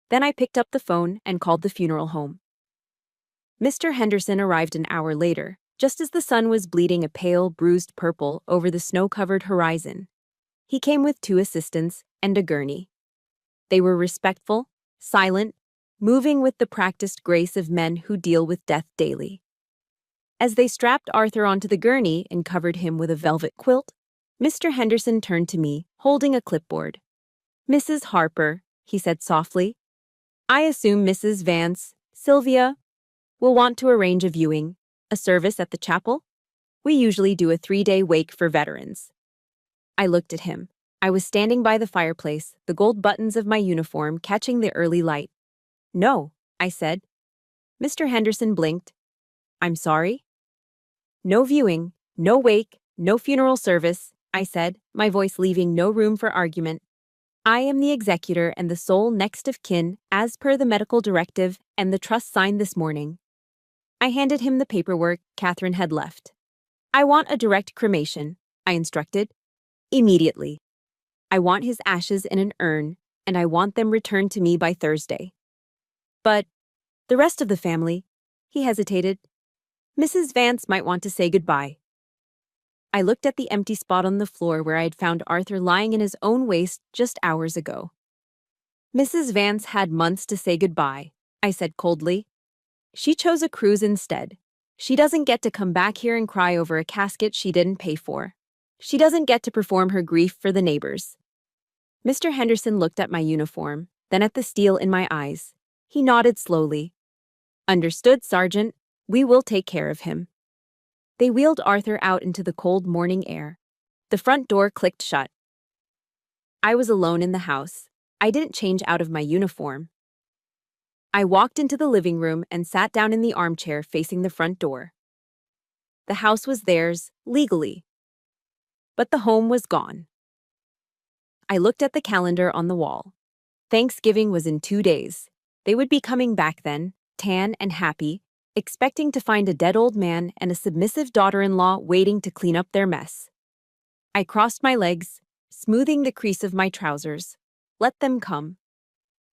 Then I picked up the phone and called the funeral home. Mr. Henderson arrived an hour later, just as the sun was bleeding a pale, bruised purple over the snow-covered horizon. He came with 2 assistants and a gurney. They were respectful, silent, moving with the practiced grace of men who deal with death daily. As they strapped Arthur onto the gurney and covered him with a velvet quilt, Mr. Henderson turned to me, holding a clipboard. "Mrs. Harper," he said softly, "I assume Mrs. Vance, Sylvia, will want to arrange a viewing, a service at the chapel? We usually do a 3-day wake for veterans." I looked at him. I was standing by the fireplace, the gold buttons of my uniform catching the early light. "No," I said. Mr. Henderson blinked. "I'm sorry?" "No viewing, no wake, no funeral service," I said, my voice leaving no room for argument. "I am the executor and the sole next of kin as per the medical directive and the trust signed this morning." I handed him the paperwork Catherine had left. "I want a direct cremation," I instructed. "Immediately. I want his ashes in an urn, and I want them returned to me by Thursday." "But the rest of the family," he hesitated. "Mrs. Vance might want to say goodbye." I looked at the empty spot on the floor where I had found Arthur lying in his own waste just hours ago. "Mrs. Vance had months to say goodbye," I said coldly. "She chose a cruise instead. She doesn't get to come back here and cry over a casket she didn't pay for. She doesn't get to perform her grief for the neighbors." Mr. Henderson looked at my uniform, then at the steel in my eyes. He nodded slowly. "Understood, Sergeant. We will take care of him." They wheeled Arthur out into the cold morning air. The front door clicked shut. I was alone in the house. I didn't change out of my uniform. I walked into the living room and sat down in the armchair facing the front door. The house was theirs, legally. But the home was gone. I looked at the calendar on the wall. Thanksgiving was in 2 days. They would be coming back then, tan and happy, expecting to find a dead old man and a submissive daughter-in-law waiting to clean up their mess. I crossed my legs, smoothing the crease of my trousers. Let them come.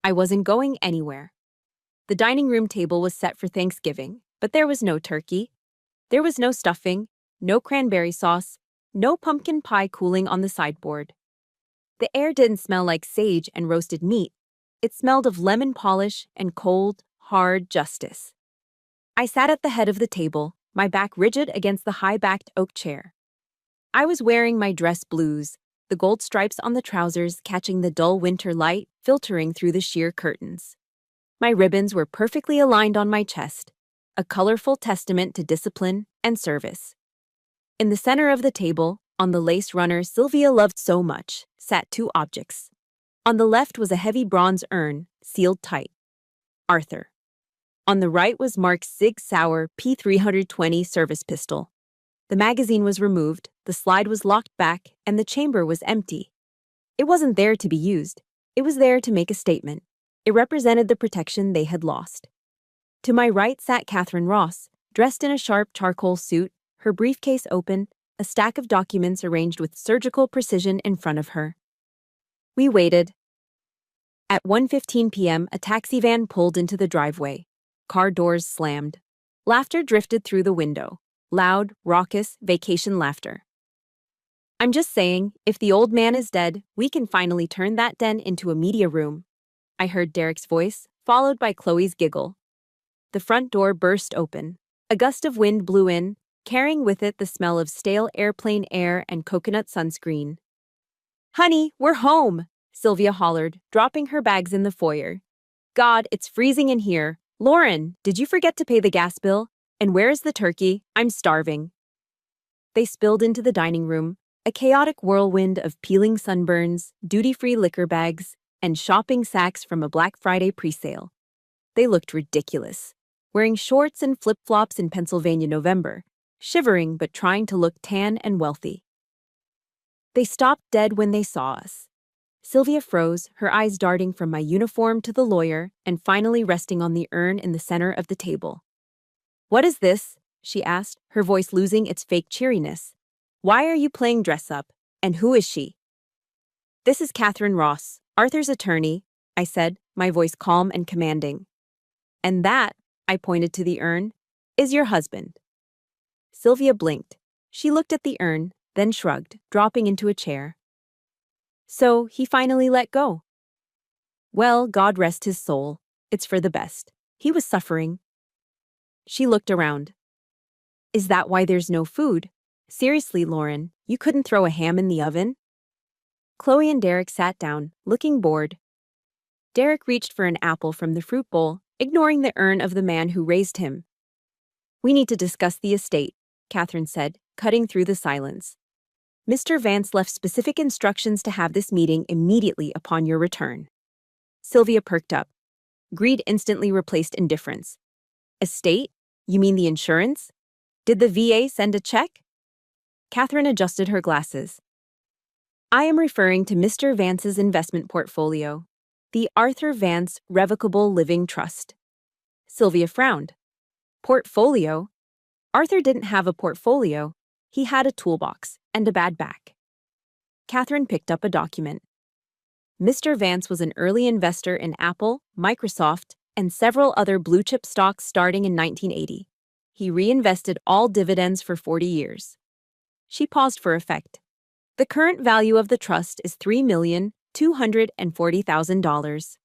I wasn't going anywhere. The dining room table was set for Thanksgiving, but there was no turkey. There was no stuffing, no cranberry sauce, no pumpkin pie cooling on the sideboard. The air didn't smell like sage and roasted meat. It smelled of lemon polish and cold, hard justice. I sat at the head of the table, my back rigid against the high-backed oak chair. I was wearing my dress blues, the gold stripes on the trousers catching the dull winter light filtering through the sheer curtains. My ribbons were perfectly aligned on my chest, a colorful testament to discipline and service. In the center of the table, on the lace runner Sylvia loved so much, sat 2 objects. On the left was a heavy bronze urn, sealed tight. Arthur. On the right was Mark's Sig Sauer P320 service pistol. The magazine was removed, the slide was locked back, and the chamber was empty. It wasn't there to be used. It was there to make a statement. It represented the protection they had lost. To my right sat Catherine Ross, dressed in a sharp charcoal suit, her briefcase open, a stack of documents arranged with surgical precision in front of her. We waited. At 1:15 p.m., a taxi van pulled into the driveway. Car doors slammed. Laughter drifted through the window. Loud, raucous, vacation laughter. I'm just saying, if the old man is dead, we can finally turn that den into a media room. I heard Derek's voice, followed by Chloe's giggle. The front door burst open. A gust of wind blew in, carrying with it the smell of stale airplane air and coconut sunscreen. "Honey, we're home!" Sylvia hollered, dropping her bags in the foyer. "God, it's freezing in here. Lauren, did you forget to pay the gas bill? And where's the turkey? I'm starving." They spilled into the dining room, a chaotic whirlwind of peeling sunburns, duty-free liquor bags, and shopping sacks from a Black Friday presale. They looked ridiculous, wearing shorts and flip-flops in Pennsylvania November, shivering but trying to look tan and wealthy. They stopped dead when they saw us. Sylvia froze, her eyes darting from my uniform to the lawyer and finally resting on the urn in the center of the table. "What is this?" she asked, her voice losing its fake cheeriness. "Why are you playing dress-up? And who is she?" "This is Catherine Ross, Arthur's attorney," I said, my voice calm and commanding. "And that," I pointed to the urn, "is your husband." Sylvia blinked. She looked at the urn, then shrugged, dropping into a chair. "So he finally let go." "Well, God rest his soul. It's for the best. He was suffering." She looked around. "Is that why there's no food? Seriously, Lauren, you couldn't throw a ham in the oven?" Chloe and Derek sat down, looking bored. Derek reached for an apple from the fruit bowl, ignoring the urn of the man who raised him. "We need to discuss the estate," Catherine said, cutting through the silence. "Mr. Vance left specific instructions to have this meeting immediately upon your return." Sylvia perked up. Greed instantly replaced indifference. "Estate? You mean the insurance? Did the VA send a check?" Catherine adjusted her glasses. "I am referring to Mr. Vance's investment portfolio, the Arthur Vance Revocable Living Trust." Sylvia frowned. "Portfolio? Arthur didn't have a portfolio. He had a toolbox and a bad back." Catherine picked up a document. Mr. Vance was an early investor in Apple, Microsoft, and several other blue-chip stocks starting in 1980. He reinvested all dividends for 40 years. She paused for effect. "The current value of the trust is $3,240,000.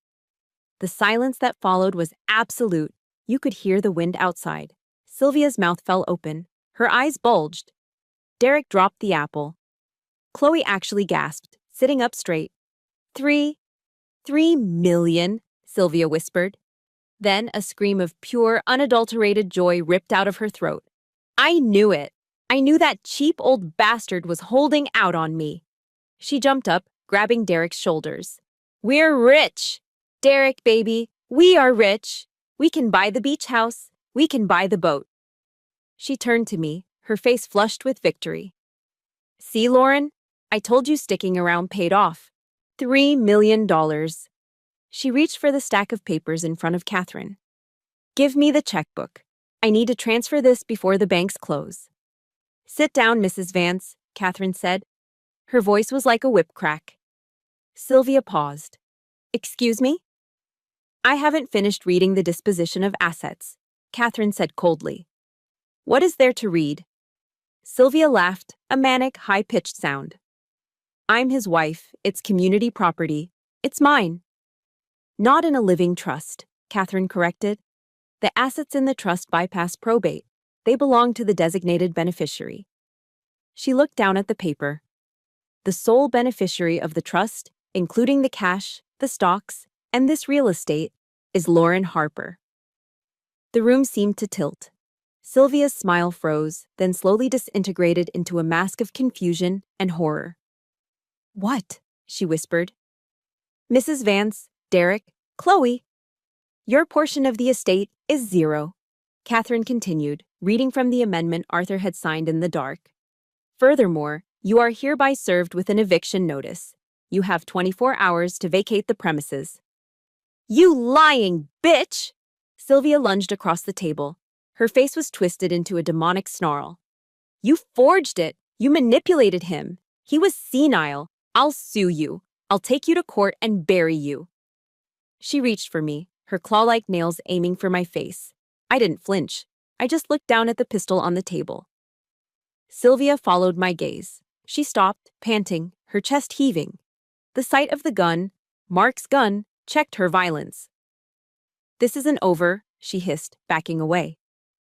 The silence that followed was absolute. You could hear the wind outside. Sylvia's mouth fell open. Her eyes bulged. Derek dropped the apple. Chloe actually gasped, sitting up straight. "3 million," Sylvia whispered. Then a scream of pure, unadulterated joy ripped out of her throat. "I knew it! I knew that cheap old bastard was holding out on me." She jumped up, grabbing Derek's shoulders. "We're rich! Derek, baby, we are rich! We can buy the beach house. We can buy the boat." She turned to me, her face flushed with victory. "See, Lauren? I told you sticking around paid off. $3 million. She reached for the stack of papers in front of Catherine. "Give me the checkbook. I need to transfer this before the banks close." "Sit down, Mrs. Vance," Catherine said. Her voice was like a whip crack. Sylvia paused. "Excuse me?" "I haven't finished reading the disposition of assets," Catherine said coldly. "What is there to read?" Sylvia laughed, a manic, high-pitched sound. "I'm his wife. It's community property. It's mine." "Not in a living trust," Catherine corrected. "The assets in the trust bypass probate. They belong to the designated beneficiary." She looked down at the paper. "The sole beneficiary of the trust, including the cash, the stocks, and this real estate, is Lauren Harper." The room seemed to tilt. Sylvia's smile froze, then slowly disintegrated into a mask of confusion and horror. "What?" she whispered. "Mrs. Vance, Derek, Chloe, your portion of the estate is 0. Catherine continued, reading from the amendment Arthur had signed in the dark. "Furthermore, you are hereby served with an eviction notice. You have 24 hours to vacate the premises." "You lying bitch!" Sylvia lunged across the table. Her face was twisted into a demonic snarl. "You forged it! You manipulated him! He was senile! I'll sue you! I'll take you to court and bury you. She reached for me, her claw-like nails aiming for my face. I didn't flinch. I just looked down at the pistol on the table. Sylvia followed my gaze. She stopped, panting, her chest heaving. The sight of the gun, Mark's gun, checked her violence. "This isn't over," she hissed, backing away.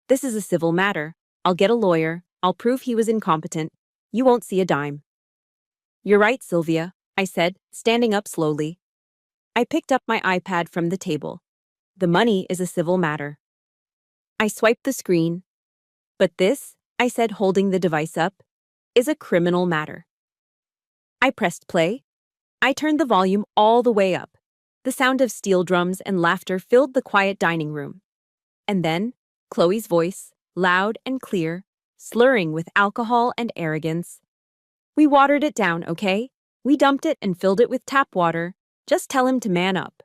"This is a civil matter. I'll get a lawyer. I'll prove he was incompetent. You won't see a dime." "You're right, Sylvia," I said, standing up slowly. I picked up my iPad from the table. "The money is a civil matter." I swiped the screen. "But this," I said, holding the device up, "is a criminal matter." I pressed play. I turned the volume all the way up. The sound of steel drums and laughter filled the quiet dining room. And then, Chloe's voice, loud and clear, slurring with alcohol and arrogance. "We watered it down, okay? We dumped it and filled it with tap water. Just tell him to man up."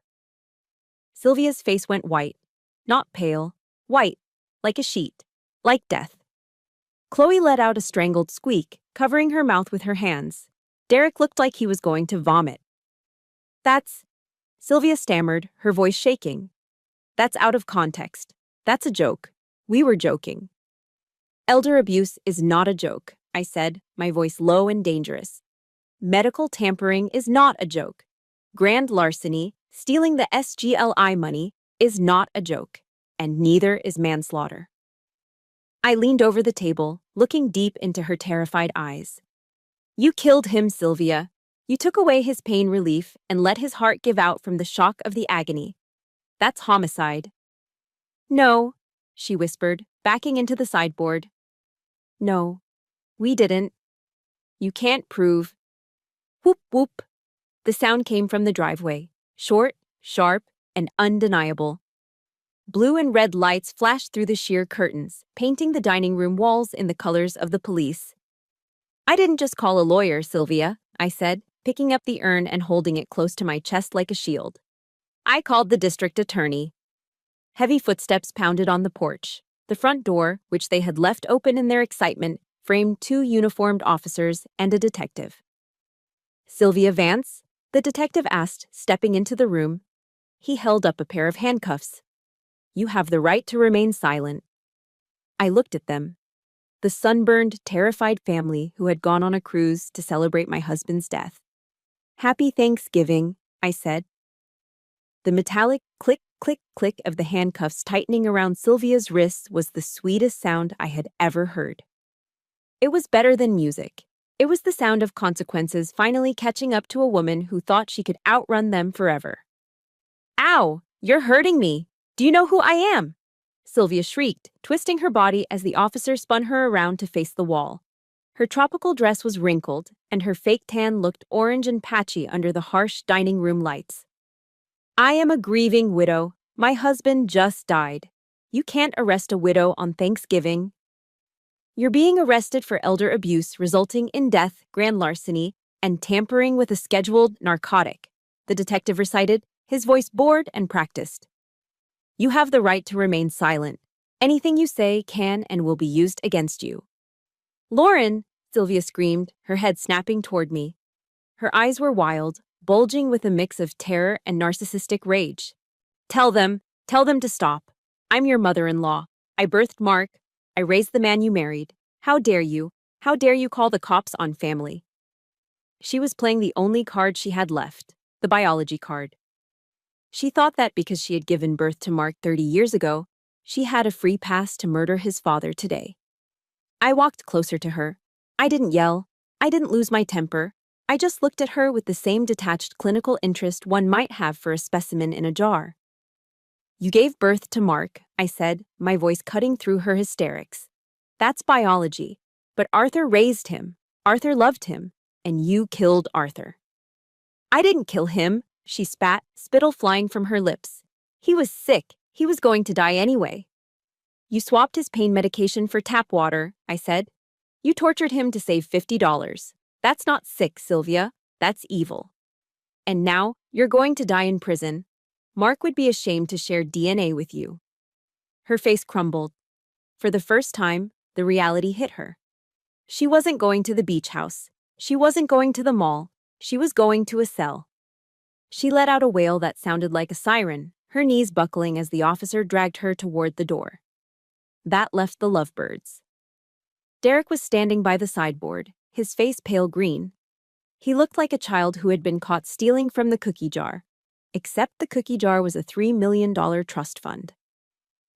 Sylvia's face went white. Not pale. White. Like a sheet. Like death. Chloe let out a strangled squeak, covering her mouth with her hands. Derek looked like he was going to vomit. "That's..." Sylvia stammered, her voice shaking. "That's out of context. That's a joke. We were joking." "Elder abuse is not a joke," I said, my voice low and dangerous. "Medical tampering is not a joke. Grand larceny, stealing the SGLI money, is not a joke, and neither is manslaughter." I leaned over the table, looking deep into her terrified eyes. "You killed him, Sylvia. You took away his pain relief and let his heart give out from the shock of the agony. That's homicide." "No," she whispered, backing into the sideboard. "No, we didn't. You can't prove." Whoop whoop. The sound came from the driveway, short, sharp, and undeniable. Blue and red lights flashed through the sheer curtains, painting the dining room walls in the colors of the police. "I didn't just call a lawyer, Sylvia," I said, picking up the urn and holding it close to my chest like a shield. "I called the district attorney." Heavy footsteps pounded on the porch. The front door, which they had left open in their excitement, framed 2 uniformed officers and a detective. "Sylvia Vance?" the detective asked, stepping into the room. He held up a pair of handcuffs. "You have the right to remain silent." I looked at them. The sunburned, terrified family who had gone on a cruise to celebrate my husband's death. "Happy Thanksgiving," I said. The metallic click, click, click of the handcuffs tightening around Sylvia's wrists was the sweetest sound I had ever heard. It was better than music. It was the sound of consequences finally catching up to a woman who thought she could outrun them forever. "Ow! You're hurting me! Do you know who I am?" Sylvia shrieked, twisting her body as the officer spun her around to face the wall. Her tropical dress was wrinkled, and her fake tan looked orange and patchy under the harsh dining room lights. "I am a grieving widow. My husband just died. You can't arrest a widow on Thanksgiving." "You're being arrested for elder abuse resulting in death, grand larceny, and tampering with a scheduled narcotic," the detective recited, his voice bored and practiced. "You have the right to remain silent. Anything you say can and will be used against you." "Lauren!" Sylvia screamed, her head snapping toward me. Her eyes were wild, bulging with a mix of terror and narcissistic rage. Tell them to stop. I'm your mother-in-law. I birthed Mark. I raised the man you married. How dare you? How dare you call the cops on family?" She was playing the only card she had left, the biology card. She thought that because she had given birth to Mark 30 years ago, she had a free pass to murder his father today. I walked closer to her. I didn't yell. I didn't lose my temper. I just looked at her with the same detached clinical interest one might have for a specimen in a jar. "You gave birth to Mark," I said, my voice cutting through her hysterics. "That's biology. But Arthur raised him. Arthur loved him. And you killed Arthur." "I didn't kill him," she spat, spittle flying from her lips. "He was sick. He was going to die anyway." "You swapped his pain medication for tap water," I said. "You tortured him to save $50. That's not sick, Sylvia. That's evil. And now you're going to die in prison. Mark would be ashamed to share DNA with you." Her face crumbled. For the first time, the reality hit her. She wasn't going to the beach house. She wasn't going to the mall. She was going to a cell. She let out a wail that sounded like a siren, her knees buckling as the officer dragged her toward the door. That left the lovebirds. Derek was standing by the sideboard, his face pale green. He looked like a child who had been caught stealing from the cookie jar, except the cookie jar was a $3 million trust fund.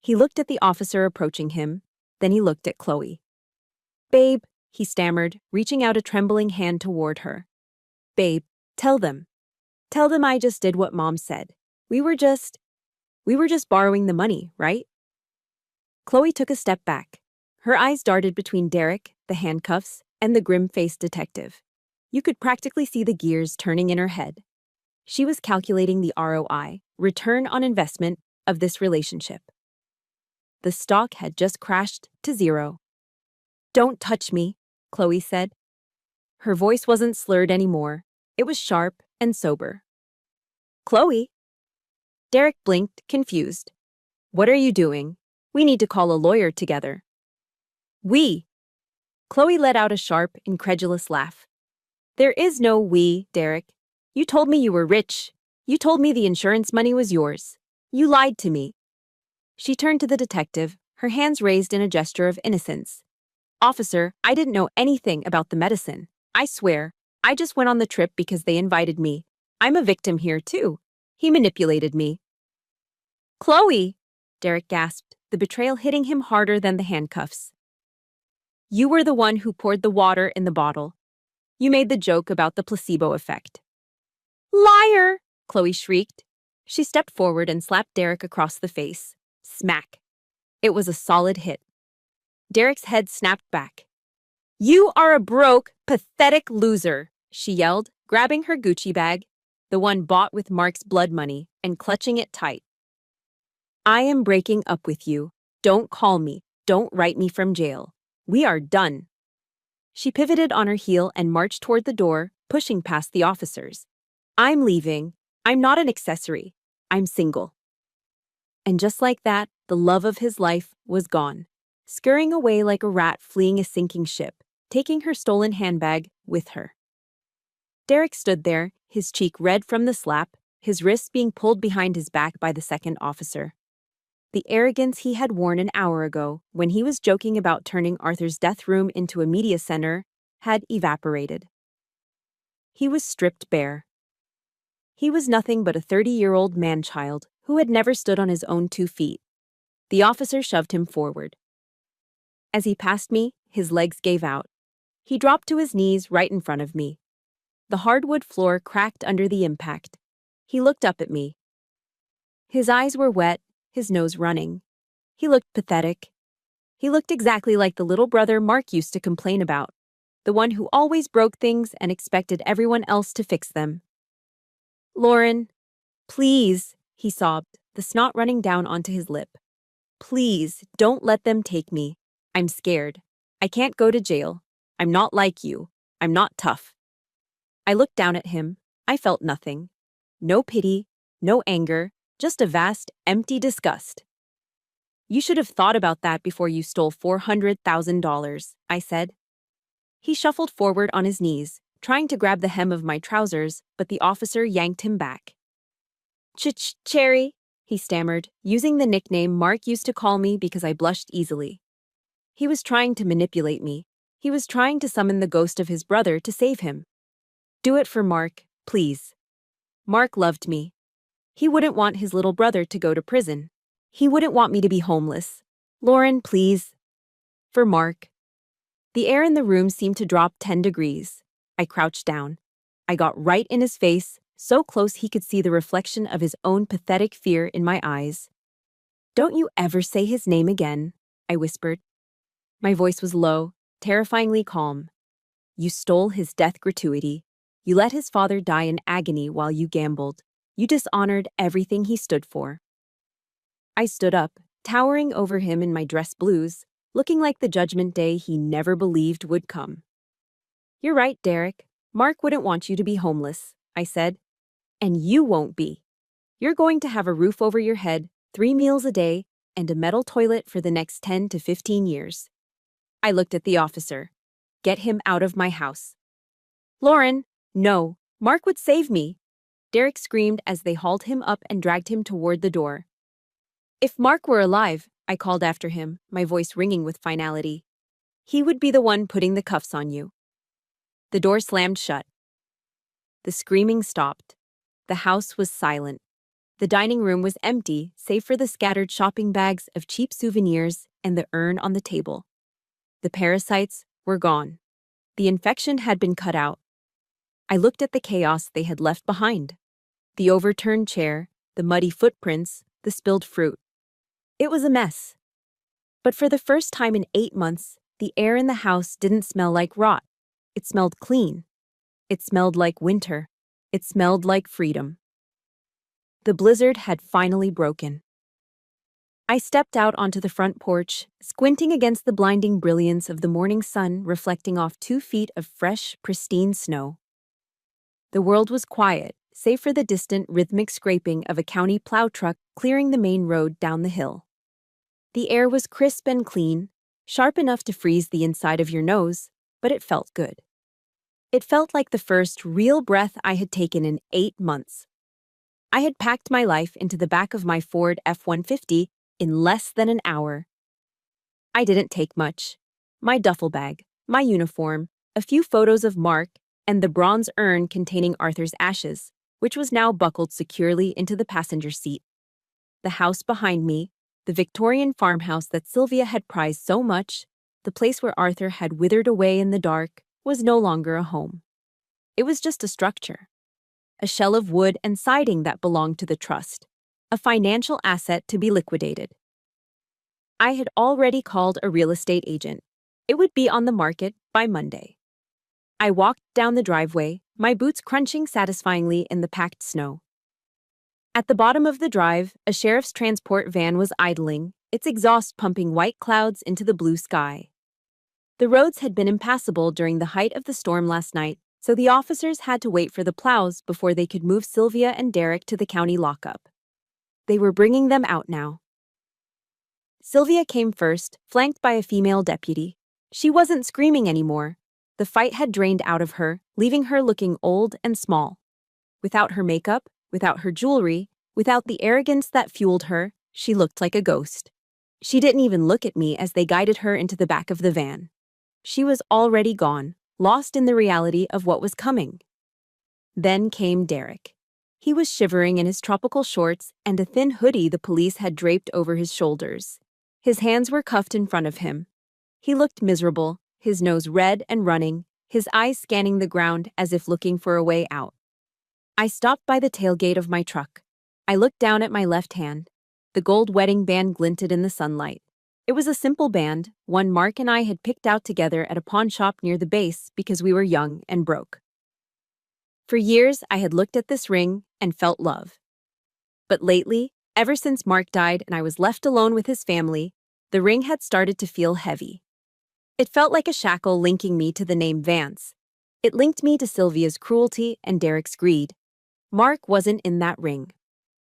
He looked at the officer approaching him, then he looked at Chloe. "Babe," he stammered, reaching out a trembling hand toward her. "Babe, tell them. Tell them I just did what Mom said. We were just borrowing the money, right?" Chloe took a step back. Her eyes darted between Derek, the handcuffs, and the grim-faced detective. You could practically see the gears turning in her head. She was calculating the ROI, return on investment, of this relationship. The stock had just crashed to zero. "Don't touch me," Chloe said. Her voice wasn't slurred anymore. It was sharp and sober. "Chloe?" Derek blinked, confused. "What are you doing? We need to call a lawyer together." "We?" Chloe let out a sharp, incredulous laugh. "There is no we, Derek. You told me you were rich. You told me the insurance money was yours. You lied to me." She turned to the detective, her hands raised in a gesture of innocence. "Officer, I didn't know anything about the medicine. I swear, I just went on the trip because they invited me. I'm a victim here, too. He manipulated me." "Chloe!" Derek gasped, the betrayal hitting him harder than the handcuffs. "You were the one who poured the water in the bottle. You made the joke about the placebo effect." "Liar!" Chloe shrieked. She stepped forward and slapped Derek across the face. Smack. It was a solid hit. Derek's head snapped back. "You are a broke, pathetic loser," she yelled, grabbing her Gucci bag, the one bought with Mark's blood money, and clutching it tight. "I am breaking up with you. Don't call me. Don't write me from jail. We are done." She pivoted on her heel and marched toward the door, pushing past the officers. "I'm leaving. I'm not an accessory. I'm single." And just like that, the love of his life was gone, scurrying away like a rat fleeing a sinking ship, taking her stolen handbag with her. Derek stood there, his cheek red from the slap, his wrists being pulled behind his back by the second officer. The arrogance he had worn an hour ago, when he was joking about turning Arthur's death room into a media center, had evaporated. He was stripped bare. He was nothing but a 30-year-old man-child who had never stood on his own 2 feet. The officer shoved him forward. As he passed me, his legs gave out. He dropped to his knees right in front of me. The hardwood floor cracked under the impact. He looked up at me. His eyes were wet, his nose running. He looked pathetic. He looked exactly like the little brother Mark used to complain about, the one who always broke things and expected everyone else to fix them. "Lauren, please," he sobbed, the snot running down onto his lip. "Please, don't let them take me. I'm scared. I can't go to jail. I'm not like you. I'm not tough." I looked down at him. I felt nothing. No pity, no anger, just a vast, empty disgust. "You should have thought about that before you stole $400,000, I said. He shuffled forward on his knees, trying to grab the hem of my trousers, but the officer yanked him back. Cherry," he stammered, using the nickname Mark used to call me because I blushed easily. He was trying to manipulate me. He was trying to summon the ghost of his brother to save him. "Do it for Mark, please." Mark loved me. He wouldn't want his little brother to go to prison. He wouldn't want me to be homeless. "Lauren, please." For Mark. The air in the room seemed to drop 10 degrees. I crouched down. I got right in his face, so close he could see the reflection of his own pathetic fear in my eyes. "Don't you ever say his name again," I whispered. My voice was low, terrifyingly calm. "You stole his death gratuity. You let his father die in agony while you gambled. You dishonored everything he stood for." I stood up, towering over him in my dress blues, looking like the judgment day he never believed would come. "You're right, Derek. Mark wouldn't want you to be homeless," I said. "And you won't be. You're going to have a roof over your head, 3 meals a day, and a metal toilet for the next 10 to 15 years. I looked at the officer. "Get him out of my house." "Lauren, no. Mark would save me, Derek screamed as they hauled him up and dragged him toward the door. If Mark were alive, I called after him, my voice ringing with finality. He would be the one putting the cuffs on you. The door slammed shut. The screaming stopped. The house was silent. The dining room was empty, save for the scattered shopping bags of cheap souvenirs and the urn on the table. The parasites were gone. The infection had been cut out. I looked at the chaos they had left behind. The overturned chair, the muddy footprints, the spilled fruit. It was a mess. But for the first time in 8 months, the air in the house didn't smell like rot. It smelled clean. It smelled like winter. It smelled like freedom. The blizzard had finally broken. I stepped out onto the front porch, squinting against the blinding brilliance of the morning sun reflecting off 2 feet of fresh, pristine snow. The world was quiet, save for the distant rhythmic scraping of a county plow truck clearing the main road down the hill. The air was crisp and clean, sharp enough to freeze the inside of your nose, but it felt good. It felt like the first real breath I had taken in 8 months. I had packed my life into the back of my Ford F-150 in less than an hour. I didn't take much. My duffel bag, my uniform, a few photos of Mark, and the bronze urn containing Arthur's ashes, which was now buckled securely into the passenger seat. The house behind me, the Victorian farmhouse that Sylvia had prized so much, the place where Arthur had withered away in the dark, was no longer a home. It was just a structure. A shell of wood and siding that belonged to the trust, a financial asset to be liquidated. I had already called a real estate agent. It would be on the market by Monday. I walked down the driveway, my boots crunching satisfyingly in the packed snow. At the bottom of the drive, a sheriff's transport van was idling, its exhaust pumping white clouds into the blue sky. The roads had been impassable during the height of the storm last night, so the officers had to wait for the plows before they could move Sylvia and Derek to the county lockup. They were bringing them out now. Sylvia came first, flanked by a female deputy. She wasn't screaming anymore. The fight had drained out of her, leaving her looking old and small. Without her makeup, without her jewelry, without the arrogance that fueled her, she looked like a ghost. She didn't even look at me as they guided her into the back of the van. She was already gone, lost in the reality of what was coming. Then came Derek. He was shivering in his tropical shorts and a thin hoodie the police had draped over his shoulders. His hands were cuffed in front of him. He looked miserable, his nose red and running, his eyes scanning the ground as if looking for a way out. I stopped by the tailgate of my truck. I looked down at my left hand. The gold wedding band glinted in the sunlight. It was a simple band, one Mark and I had picked out together at a pawn shop near the base because we were young and broke. For years, I had looked at this ring and felt love. But lately, ever since Mark died and I was left alone with his family, the ring had started to feel heavy. It felt like a shackle linking me to the name Vance. It linked me to Sylvia's cruelty and Derek's greed. Mark wasn't in that ring.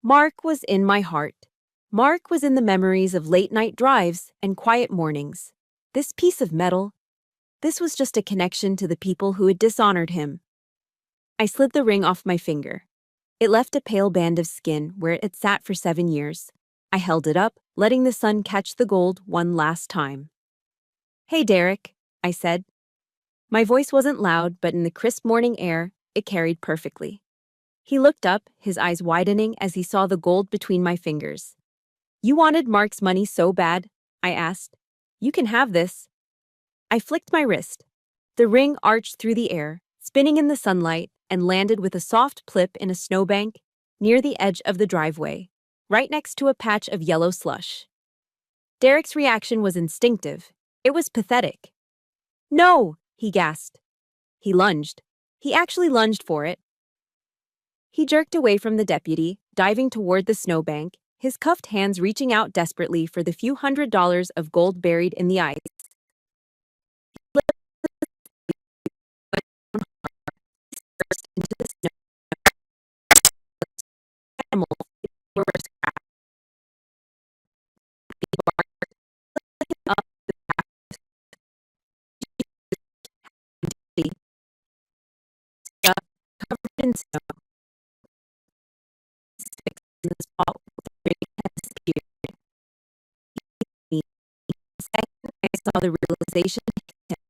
Mark was in my heart. Mark was in the memories of late-night drives and quiet mornings. This piece of metal, this was just a connection to the people who had dishonored him. I slid the ring off my finger. It left a pale band of skin where it had sat for 7 years. I held it up, letting the sun catch the gold one last time. "Hey, Derek," I said. My voice wasn't loud, but in the crisp morning air, it carried perfectly. He looked up, his eyes widening as he saw the gold between my fingers. "You wanted Mark's money so bad?" I asked. "You can have this." I flicked my wrist. The ring arched through the air, spinning in the sunlight, and landed with a soft plip in a snowbank near the edge of the driveway, right next to a patch of yellow slush. Derek's reaction was instinctive. It was pathetic. "No!" he gasped. He lunged. He actually lunged for it. He jerked away from the deputy, diving toward the snowbank, his cuffed hands reaching out desperately for the few $100s of gold buried in the ice. Burst into the snow. Animals were scrapped up the path, covered in snow, fixed on the spot with a great disappeared. The second I saw the realization hit him.